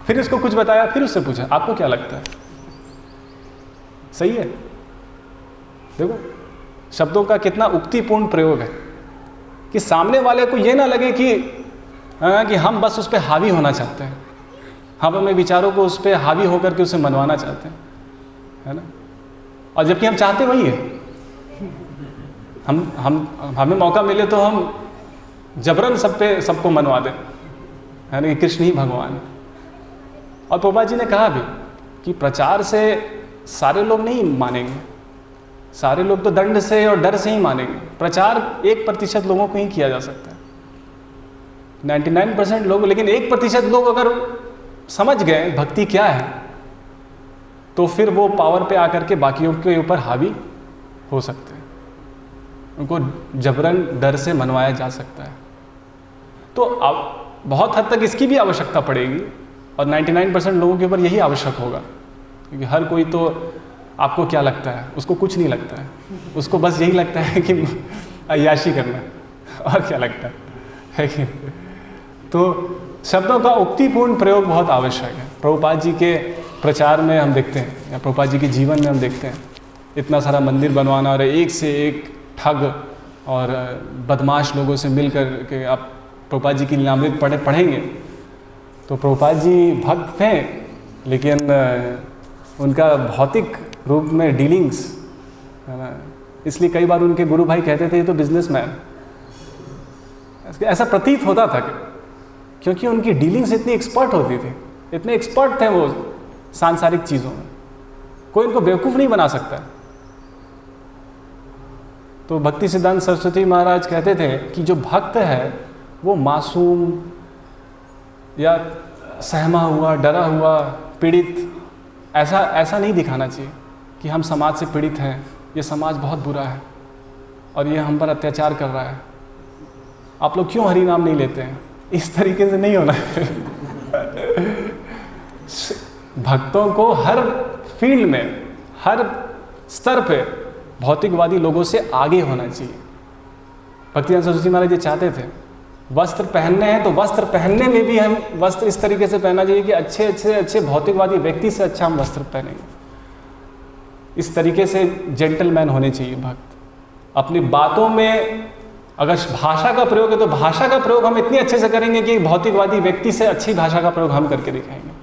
फिर उसको कुछ बताया, फिर उससे पूछा आपको क्या लगता है। सही है। देखो शब्दों का कितना उक्तिपूर्ण प्रयोग है कि सामने वाले को ये ना लगे कि हम बस उस पर हावी होना चाहते हैं, हम अपने विचारों को उस पर हावी होकर के उसे मनवाना चाहते हैं, है ना। और जबकि हम चाहते वही है। हमें मौका मिले तो हम जबरन सबको मनवा दें, है ना, कि कृष्ण ही भगवान है। और प्रभुपाद जी ने कहा भी कि प्रचार से सारे लोग नहीं मानेंगे, सारे लोग तो दंड से और डर से ही मानेंगे। प्रचार 1% लोगों को ही किया जा सकता है, 99% लोग। लेकिन 1% लोग अगर समझ गए भक्ति क्या है, तो फिर वो पावर पे आकर के बाकियों के ऊपर हावी हो सकते हैं, उनको जबरन डर से मनवाया जा सकता है। तो अब बहुत हद तक इसकी भी आवश्यकता पड़ेगी और 99% लोगों के ऊपर यही आवश्यक होगा, क्योंकि हर कोई तो आपको क्या लगता है, उसको कुछ नहीं लगता है, उसको बस यही लगता है कि अय्याशी करना, और क्या लगता है कि। तो शब्दों का उक्तिपूर्ण प्रयोग बहुत आवश्यक है। प्रभुपाद जी के प्रचार में हम देखते हैं, या प्रभुपाद जी के जीवन में हम देखते हैं, इतना सारा मंदिर बनवाना और एक से एक ठग और बदमाश लोगों से मिल कर के आप प्रभुपाद जी की लीलामृत पढ़ेंगे तो प्रभुपाद जी भक्त थे, लेकिन उनका भौतिक रूप में डीलिंग्स, है ना, इसलिए कई बार उनके गुरु भाई कहते थे ये तो बिजनेसमैन। ऐसा प्रतीत होता था क्योंकि उनकी डीलिंग्स इतनी एक्सपर्ट होती थी, इतने एक्सपर्ट थे वो सांसारिक चीज़ों में, कोई उनको बेवकूफ़ नहीं बना सकता। तो भक्ति सिद्धांत सरस्वती महाराज कहते थे कि जो भक्त है वो मासूम या सहमा हुआ, डरा हुआ, पीड़ित, ऐसा नहीं दिखाना चाहिए कि हम समाज से पीड़ित हैं, ये समाज बहुत बुरा है और ये हम पर अत्याचार कर रहा है, आप लोग क्यों हरि नाम नहीं लेते हैं। इस तरीके से नहीं होना है। भक्तों को हर फील्ड में, हर स्तर पे भौतिकवादी लोगों से आगे होना चाहिए। भक्ति सरस्वती महाराज जी चाहते थे वस्त्र पहनने हैं तो वस्त्र पहनने में भी हम वस्त्र इस तरीके से पहनना चाहिए कि अच्छे भौतिकवादी व्यक्ति से अच्छा हम वस्त्र पहनेंगे। इस तरीके से जेंटलमैन होने चाहिए भक्त। अपनी बातों में अगर भाषा का प्रयोग है तो भाषा का प्रयोग हम इतने अच्छे से करेंगे कि भौतिकवादी व्यक्ति से अच्छी भाषा का प्रयोग हम करके दिखाएंगे।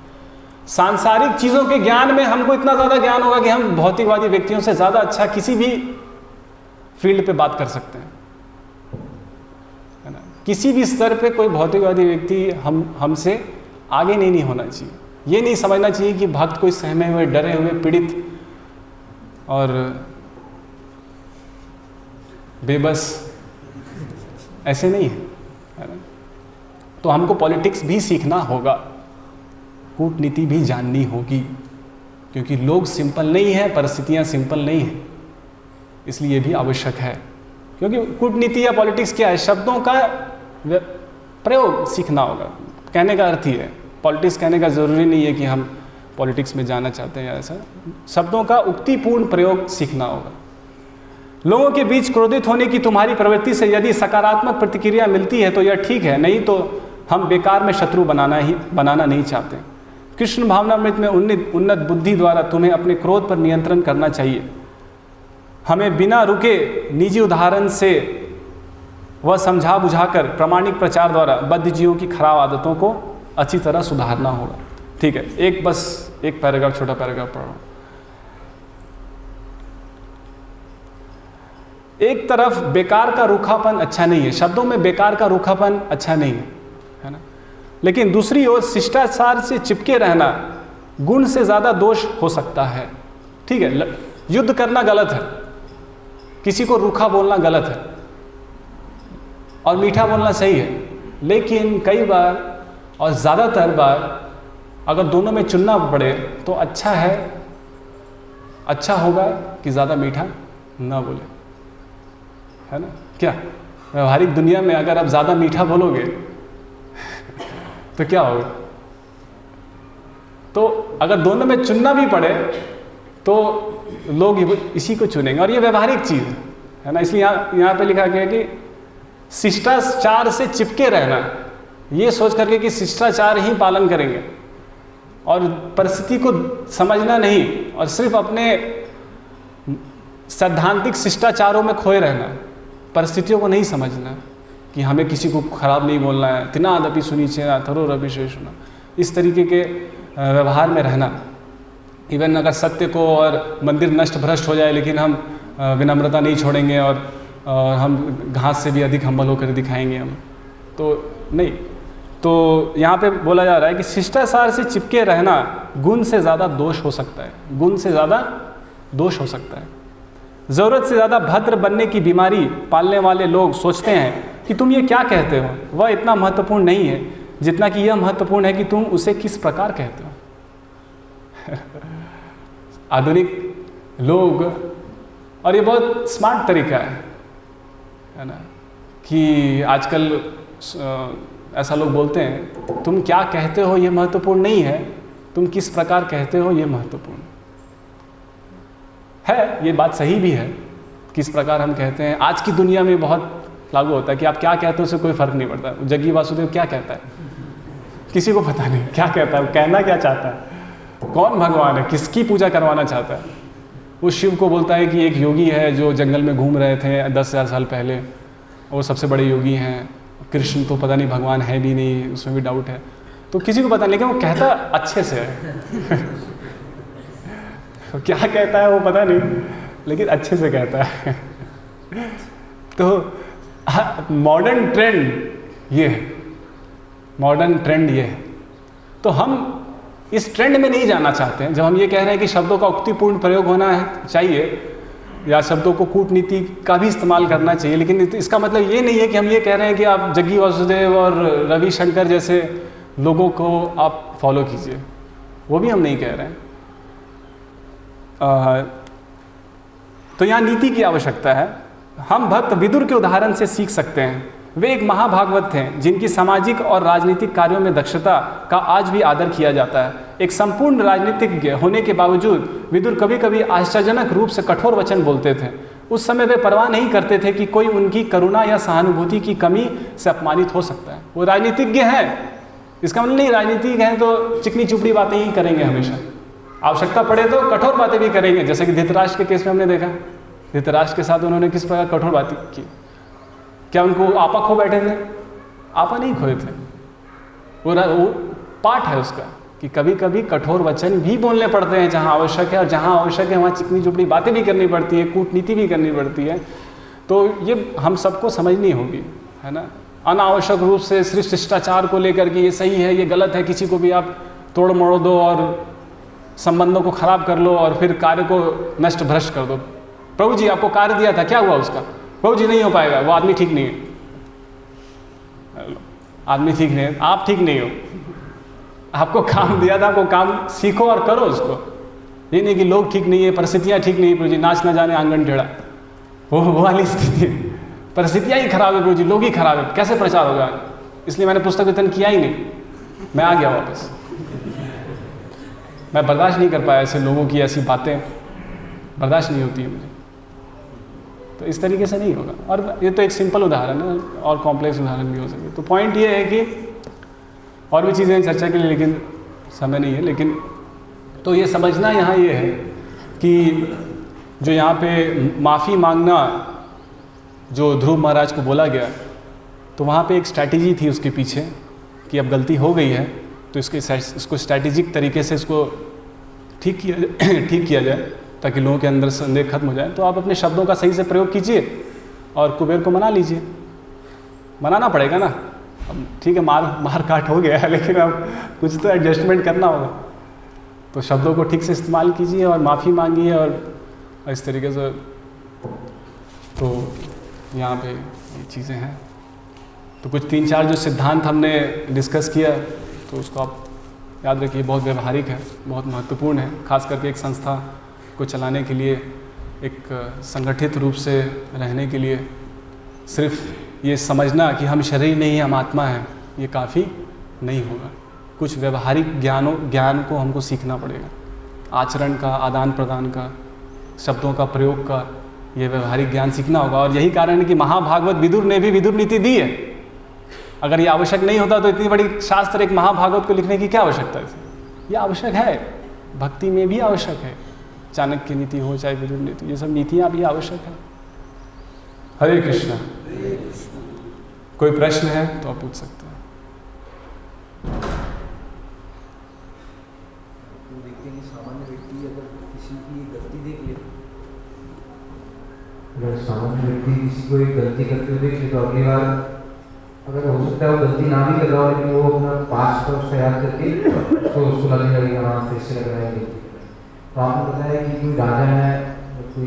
सांसारिक चीज़ों के ज्ञान में हमको इतना ज़्यादा ज्ञान होगा कि हम भौतिकवादी व्यक्तियों से ज़्यादा अच्छा किसी भी फील्ड पे बात कर सकते हैं, है ना। किसी भी स्तर पे कोई भौतिकवादी व्यक्ति हमसे आगे नहीं होना चाहिए। ये नहीं समझना चाहिए कि भक्त कोई सहमे हुए, डरे हुए, पीड़ित और बेबस, ऐसे नहीं है ना। तो हमको पॉलिटिक्स भी सीखना होगा, कूटनीति भी जाननी होगी, क्योंकि लोग सिंपल नहीं है, परिस्थितियाँ सिंपल नहीं हैं, इसलिए भी आवश्यक है। क्योंकि कूटनीति या पॉलिटिक्स क्या है, शब्दों का प्रयोग सीखना होगा। कहने का अर्थ ही है, पॉलिटिक्स कहने का ज़रूरी नहीं है कि हम पॉलिटिक्स में जाना चाहते हैं या ऐसा। शब्दों का उक्तिपूर्ण प्रयोग सीखना होगा। लोगों के बीच क्रोधित होने की तुम्हारी प्रवृत्ति से यदि सकारात्मक प्रतिक्रिया मिलती है तो यह ठीक है, नहीं तो हम बेकार में शत्रु बनाना नहीं चाहते। कृष्ण भावनामृत में उन्नत बुद्धि द्वारा तुम्हें अपने क्रोध पर नियंत्रण करना चाहिए। हमें बिना रुके निजी उदाहरण से वह समझा बुझाकर प्रामाणिक प्रचार द्वारा बद्ध जीवों की खराब आदतों को अच्छी तरह सुधारना होगा। ठीक है, एक पैराग्राफ, छोटा पैराग्राफ पढ़ रहा हूँ। एक तरफ बेकार का रूखापन अच्छा नहीं है, शब्दों में बेकार का रूखापन अच्छा नहीं है ना। लेकिन दूसरी ओर शिष्टाचार से चिपके रहना गुण से ज़्यादा दोष हो सकता है। ठीक है, युद्ध करना गलत है, किसी को रूखा बोलना गलत है और मीठा बोलना सही है। लेकिन कई बार और ज़्यादातर बार अगर दोनों में चुनना पड़े तो अच्छा होगा कि ज़्यादा मीठा ना बोले, है ना। क्या व्यवहारिक दुनिया में अगर आप ज़्यादा मीठा बोलोगे तो क्या होगा। तो अगर दोनों में चुनना भी पड़े तो लोग इसी को चुनेंगे, और ये व्यवहारिक चीज़ है ना। इसलिए यहाँ पे लिखा गया कि शिष्टाचार से चिपके रहना, ये सोच करके कि शिष्टाचार ही पालन करेंगे और परिस्थिति को समझना नहीं और सिर्फ अपने सैद्धांतिक शिष्टाचारों में खोए रहना, परिस्थितियों को नहीं समझना कि हमें किसी को खराब नहीं बोलना है, तिनादपि सुनीचेना थरो रवि शेषना, इस तरीके के व्यवहार में रहना। इवन अगर सत्य को और मंदिर नष्ट भ्रष्ट हो जाए लेकिन हम विनम्रता नहीं छोड़ेंगे और हम घास से भी अधिक हम्बल होकर दिखाएंगे हम, तो नहीं। तो यहाँ पे बोला जा रहा है कि शिष्टाचार से चिपके रहना गुण से ज़्यादा दोष हो सकता है, गुण से ज़्यादा दोष हो सकता है। ज़रूरत से ज़्यादा भद्र बनने की बीमारी पालने वाले लोग सोचते हैं कि तुम ये क्या कहते हो, वह इतना महत्वपूर्ण नहीं है जितना कि यह महत्वपूर्ण है कि तुम उसे किस प्रकार कहते हो। आधुनिक लोग, और ये बहुत स्मार्ट तरीका है ना, कि आजकल ऐसा लोग बोलते हैं तुम क्या कहते हो ये महत्वपूर्ण नहीं है, तुम किस प्रकार कहते हो ये महत्वपूर्ण है। ये बात सही भी है, किस प्रकार हम कहते हैं आज की दुनिया में बहुत लागू होता है कि आप क्या कहते हो उससे कोई फर्क नहीं पड़ता। जग्गी वासुदेव क्या कहता है, किसी को पता नहीं क्या कहता है, कहना क्या चाहता है, कौन भगवान है, किसकी पूजा करवाना चाहता है। वो शिव को बोलता है कि एक योगी है जो जंगल में घूम रहे थे 10,000 साल पहले, वो सबसे बड़े योगी हैं। कृष्ण तो पता नहीं भगवान है भी नहीं, उसमें भी डाउट है। तो किसी को पता नहीं, लेकिन वो कहता अच्छे से है। क्या कहता है वो पता नहीं, लेकिन अच्छे से कहता है। तो मॉडर्न ट्रेंड ये है, मॉडर्न ट्रेंड ये है। तो हम इस ट्रेंड में नहीं जाना चाहते हैं। जब हम ये कह रहे हैं कि शब्दों का उक्तिपूर्ण प्रयोग होना चाहिए या शब्दों को कूटनीति का भी इस्तेमाल करना चाहिए, लेकिन इसका मतलब ये नहीं है कि हम ये कह रहे हैं कि आप जग्गी वासुदेव और रविशंकर जैसे लोगों को आप फॉलो कीजिए, वो भी हम नहीं कह रहे हैं। तो यहाँ नीति की आवश्यकता है। हम भक्त विदुर के उदाहरण से सीख सकते हैं। वे एक महाभागवत थे जिनकी सामाजिक और राजनीतिक कार्यों में दक्षता का आज भी आदर किया जाता है। एक संपूर्ण राजनीतिज्ञ होने के बावजूद विदुर कभी कभी आश्चर्यजनक रूप से कठोर वचन बोलते थे। उस समय वे परवाह नहीं करते थे कि कोई उनकी करुणा या सहानुभूति की कमी से अपमानित हो सकता है। वो राजनीतिज्ञ हैं, इसका मतलब नहीं राजनीतिक हैं तो चिकनी चुपड़ी बातें ही करेंगे हमेशा, आवश्यकता पड़े तो कठोर बातें भी करेंगे। जैसे कि धृतराष्ट्र के केस में हमने देखा, धृतराष्ट्र के साथ उन्होंने किस प्रकार कठोर बातें की। क्या उनको आपा खो बैठे थे? आपा नहीं खोए थे। वो पार्ट है उसका कि कभी कभी कठोर वचन भी बोलने पड़ते हैं जहाँ आवश्यक है, और जहाँ आवश्यक है वहाँ चिकनी चुपड़ी बातें भी करनी पड़ती है, कूटनीति भी करनी पड़ती है। तो ये हम सबको समझनी होगी, है ना। अनावश्यक रूप से सिर्फ शिष्टाचार को लेकर के ये सही है, ये गलत है, किसी को भी आप तोड़ मोड़ दो और संबंधों को खराब कर लो और फिर कार्य को नष्ट भ्रष्ट कर दो। प्रभु जी आपको कार्य दिया था, क्या हुआ उसका? प्रभु जी नहीं हो पाएगा, वो आदमी ठीक नहीं है। आदमी ठीक नहीं है, आप ठीक नहीं हो। आपको काम दिया था, आपको काम सीखो और करो उसको। ये नहीं कि लोग ठीक नहीं है, परिस्थितियाँ ठीक नहीं है, प्रभु जी नाच ना जाने आंगन टेढ़ा, वो वाली स्थिति। परिस्थितियाँ ही खराब है प्रभु जी, लोग ही खराब है, कैसे प्रचार होगा? इसलिए मैंने पुस्तक वितरण किया ही नहीं, मैं आ गया वापस। मैं बर्दाश्त नहीं कर पाया ऐसे लोगों की ऐसी बातें, बर्दाश्त नहीं होती है मुझे। तो इस तरीके से नहीं होगा। और ये तो एक सिंपल उदाहरण है, और कॉम्प्लेक्स उदाहरण भी हो सकते। तो पॉइंट ये है कि और भी चीज़ें चर्चा के लिए, लेकिन समय नहीं है। लेकिन तो ये समझना यहाँ ये है कि जो यहाँ पे माफ़ी मांगना जो ध्रुव महाराज को बोला गया, तो वहाँ पे एक स्ट्रैटेजी थी उसके पीछे कि अब गलती हो गई है तो इसको स्ट्रैटेजिक तरीके से इसको ठीक किया जाए ताकि लोगों के अंदर संदेह खत्म हो जाए। तो आप अपने शब्दों का सही से प्रयोग कीजिए और कुबेर को मना लीजिए। मनाना पड़ेगा ना, अब ठीक है मार काट हो गया है, लेकिन अब कुछ तो एडजस्टमेंट करना होगा। तो शब्दों को ठीक से इस्तेमाल कीजिए और माफ़ी मांगिए और इस तरीके से। तो यहाँ पे ये चीज़ें हैं। तो कुछ 3-4 जो सिद्धांत हमने डिस्कस किया, तो उसको आप याद रखिए, बहुत व्यवहारिक है, बहुत महत्वपूर्ण है, खास करके एक संस्था को चलाने के लिए, एक संगठित रूप से रहने के लिए। सिर्फ ये समझना कि हम शरीर नहीं हम आत्मा हैं, ये काफ़ी नहीं होगा। कुछ व्यवहारिक ज्ञान को हमको सीखना पड़ेगा, आचरण का, आदान प्रदान का, शब्दों का प्रयोग का, ये व्यवहारिक ज्ञान सीखना होगा। और यही कारण है कि महाभागवत विदुर ने भी विदुर नीति दी है। अगर ये आवश्यक नहीं होता तो इतनी बड़ी शास्त्र एक महाभागवत को लिखने की क्या आवश्यकता है? ये आवश्यक है, भक्ति में भी आवश्यक है। चाणक्य नीति हो चाहे विदुर नीति, ये सब नीतियाँ भी आवश्यक है। हरे कृष्णा। कोई प्रश्न है तो आप पूछ सकते हैं। सामान्य व्यक्ति अगर किसी की गलती देख ले, अगर सामान्य व्यक्ति किसी को एक गलती करते हुए देख ले, तो अगली बार अगर हो सकता है वो गलती ना भी कर रहा हो, लेकिन वो अपना पास्ट का उसका याद करके उसको लगने लगेगा हाँ फिर से लग रहा है। तो आपने बताया कि कोई राजा है, कोई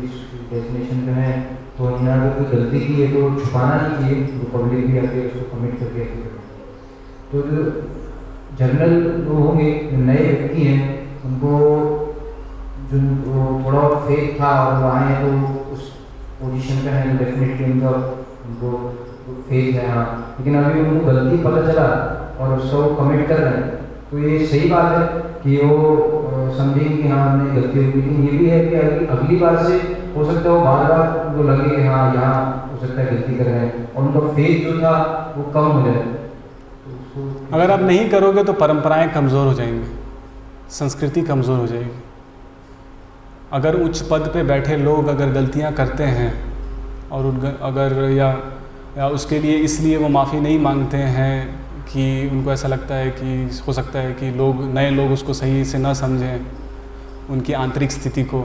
डेस्टिनेशन पे है, तो इन्होंने अगर कोई गलती की है तो छुपाना नहीं चाहिए, तो पब्लिक भी आके उसको कमिट करके। तो जो जनरल लोग होंगे, नए व्यक्ति हैं, उनको जो थोड़ा बहुत फेक था और वो आए हैं तो उस पोजीशन पे है, डेफिनेटली उनको फेक है हाँ, लेकिन अभी उनको गलती पता चला और उसको वो कमिट कर रहे हैं, तो ये सही बात है कि वो समझेंगे कि हाँ हमने गलती हुई। लेकिन ये भी है कि अगली बार से हो सकता है वो बार बार उनको लगे कि हाँ यहाँ हो सकता है गलती कर रहे हैं, और उनका फेक जो था वो कम हो जाए। तो अगर आप नहीं करोगे तो परंपराएं कमज़ोर हो जाएंगी, संस्कृति कमज़ोर हो जाएगी। अगर उच्च पद पे बैठे लोग अगर गलतियां करते हैं और अगर या उसके लिए इसलिए वो माफ़ी नहीं मांगते हैं कि उनको ऐसा लगता है कि हो सकता है कि नए लोग उसको सही से ना समझें, उनकी आंतरिक स्थिति को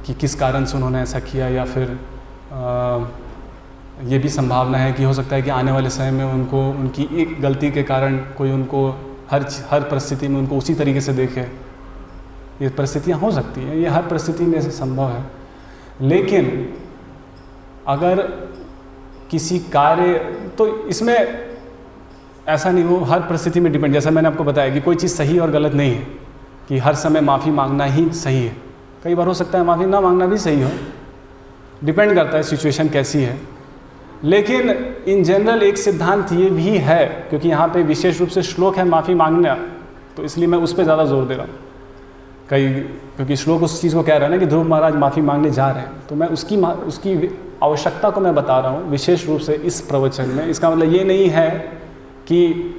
कि किस कारण से उन्होंने ऐसा किया, या फिर ये भी संभावना है कि हो सकता है कि आने वाले समय में उनको उनकी एक गलती के कारण कोई उनको हर परिस्थिति में उनको उसी तरीके से देखे। ये परिस्थितियाँ हो सकती हैं, ये हर परिस्थिति में से संभव है। लेकिन अगर किसी कार्य, तो इसमें ऐसा नहीं हो, हर परिस्थिति में डिपेंड, जैसा मैंने आपको बताया कि कोई चीज़ सही और गलत नहीं है कि हर समय माफ़ी मांगना ही सही है। कई बार हो सकता है माफ़ी ना मांगना भी सही हो, डिपेंड करता है सिचुएशन कैसी है। लेकिन इन जनरल एक सिद्धांत ये भी है, क्योंकि यहाँ पे विशेष रूप से श्लोक है माफ़ी मांगना, तो इसलिए मैं उस पर ज़्यादा जोर दे रहा हूँ। क्योंकि श्लोक उस चीज़ को कह रहा है ना कि ध्रुव महाराज माफ़ी मांगने जा रहे हैं, तो मैं उसकी आवश्यकता को मैं बता रहा हूँ विशेष रूप से इस प्रवचन में। इसका मतलब ये नहीं है कि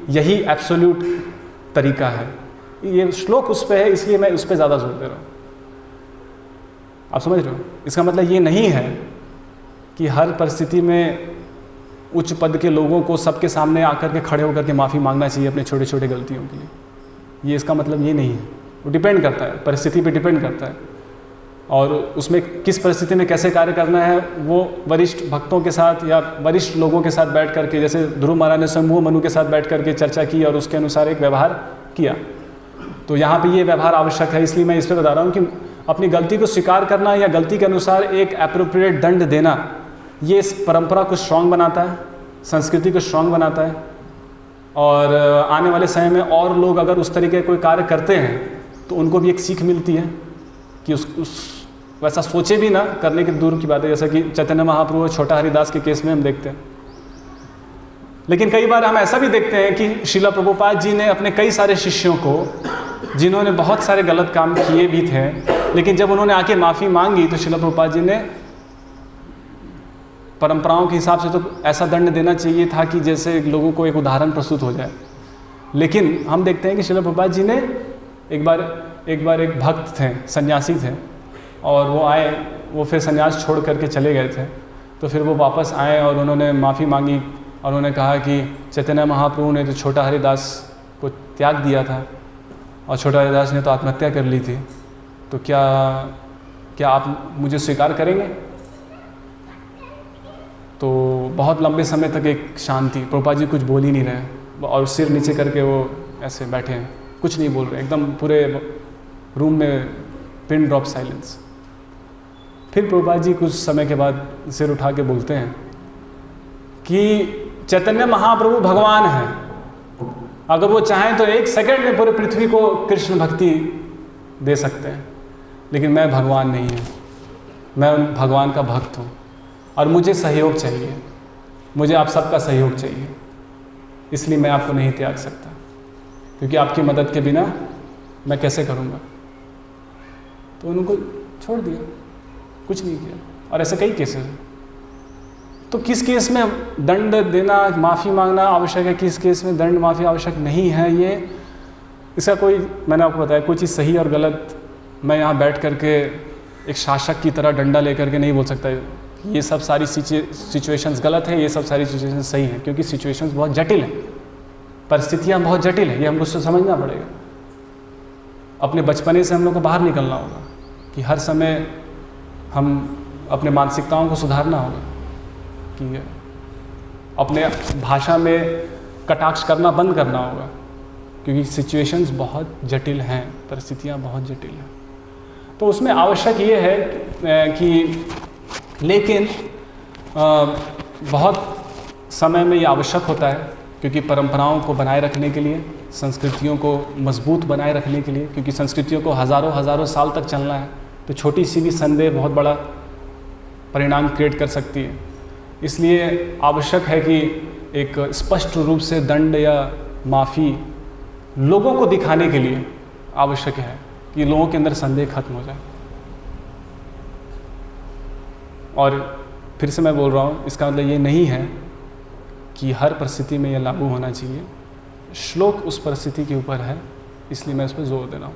यही एब्सोल्यूट तरीका है, ये श्लोक उस पर है इसलिए मैं उस पर ज़्यादा जोर दे रहा हूँ। आप समझ रहे हो? इसका मतलब ये नहीं है कि हर परिस्थिति में उच्च पद के लोगों को सबके सामने आकर के खड़े होकर के माफ़ी मांगना चाहिए अपने छोटे छोटे गलतियों के लिए। ये इसका मतलब ये नहीं है, वो डिपेंड करता है, परिस्थिति पे डिपेंड करता है, और उसमें किस परिस्थिति में कैसे कार्य करना है वो वरिष्ठ भक्तों के साथ या वरिष्ठ लोगों के साथ बैठ करके, जैसे ध्रुव महाराज ने समूह मनु के साथ बैठ करके चर्चा की और उसके अनुसार एक व्यवहार किया। तो यहाँ पे ये व्यवहार आवश्यक है, इसलिए मैं इस पर बता रहा हूँ कि अपनी गलती को स्वीकार करना या गलती के अनुसार एक एप्रोप्रिएट दंड देना, ये इस परंपरा को स्ट्रॉन्ग बनाता है, संस्कृति को स्ट्रॉन्ग बनाता है, और आने वाले समय में और लोग अगर उस तरीके का कोई कार्य करते हैं तो उनको भी एक सीख मिलती है कि उस वैसा सोचे भी ना, करने की दूर की बात है, जैसा कि चैतन्य महाप्रभु और छोटा हरिदास के केस में हम देखते हैं। लेकिन कई बार हम ऐसा भी देखते हैं कि श्रीला प्रभुपाद जी ने अपने कई सारे शिष्यों को, जिन्होंने बहुत सारे गलत काम किए भी थे, लेकिन जब उन्होंने आके माफ़ी मांगी तो श्रीला प्रभुपाद जी ने परंपराओं के हिसाब से तो ऐसा दंड देना चाहिए था कि जैसे लोगों को एक उदाहरण प्रस्तुत हो जाए। लेकिन हम देखते हैं कि श्रीला प्रभुपाद जी ने एक बार एक भक्त थे, सन्यासी थे, और वो आए, वो फिर सन्यास छोड़ करके चले गए थे। तो फिर वो वापस आए और उन्होंने माफ़ी मांगी और उन्होंने कहा कि चैतन्य महाप्रभु ने तो छोटा हरिदास को त्याग दिया था और छोटा हरिदास ने तो आत्महत्या कर ली थी, तो क्या आप मुझे स्वीकार करेंगे? तो बहुत लंबे समय तक एक शांति, प्रभुपाद जी कुछ बोल ही नहीं रहे और सिर नीचे करके वो ऐसे बैठे हैं, कुछ नहीं बोल रहे, एकदम पूरे रूम में पिन ड्रॉप साइलेंस। फिर प्रभुपाद जी कुछ समय के बाद सिर उठा के बोलते हैं कि चैतन्य महाप्रभु भगवान हैं, अगर वो चाहें तो एक सेकंड में पूरे पृथ्वी को कृष्ण भक्ति दे सकते हैं, लेकिन मैं भगवान नहीं हूँ, मैं भगवान का भक्त हूँ और मुझे सहयोग चाहिए, मुझे आप सबका सहयोग चाहिए, इसलिए मैं आपको नहीं त्याग सकता, क्योंकि आपकी मदद के बिना मैं कैसे करूँगा। तो उनको छोड़ दिया, कुछ नहीं किया। और ऐसे कई केसेस हैं। तो किस केस में दंड देना, माफ़ी मांगना आवश्यक है, किस केस में दंड माफ़ी आवश्यक नहीं है, ये इसका कोई, मैंने आपको बताया, कोई चीज़ सही और गलत मैं यहाँ बैठ करके एक शासक की तरह डंडा लेकर के नहीं बोल सकता ये सब सारी सिचुएशंस गलत है, ये सब सारी सिचुएशंस सही हैं, क्योंकि सिचुएशंस बहुत जटिल हैं, परिस्थितियाँ बहुत जटिल हैं, ये हमको समझना पड़ेगा। अपने बचपने से हम लोग को बाहर निकलना होगा कि हर समय हम अपने मानसिकताओं को सुधारना होगा, कि अपने भाषा में कटाक्ष करना बंद करना होगा, क्योंकि सिचुएशंस बहुत जटिल हैं, परिस्थितियाँ बहुत जटिल हैं। तो उसमें आवश्यक ये है कि लेकिन बहुत समय में ये आवश्यक होता है, क्योंकि परंपराओं को बनाए रखने के लिए, संस्कृतियों को मजबूत बनाए रखने के लिए, क्योंकि संस्कृतियों को हज़ारों साल तक चलना है, तो छोटी सी भी संदेह बहुत बड़ा परिणाम क्रिएट कर सकती है। इसलिए आवश्यक है कि एक स्पष्ट रूप से दंड या माफ़ी लोगों को दिखाने के लिए आवश्यक है कि लोगों के अंदर संदेह खत्म हो जाए। और फिर से मैं बोल रहा हूँ, इसका मतलब ये नहीं है कि हर परिस्थिति में ये लागू होना चाहिए। श्लोक उस परिस्थिति के ऊपर है, इसलिए मैं इस पर जोर दे रहा हूँ।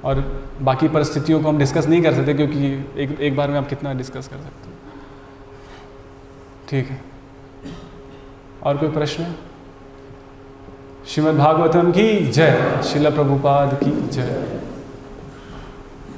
और बाकी परिस्थितियों को हम डिस्कस नहीं कर सकते, क्योंकि एक बार में आप कितना डिस्कस कर सकते हो। ठीक है, और कोई प्रश्न? श्रीमद् भागवतम की जय, श्रील प्रभुपाद की जय।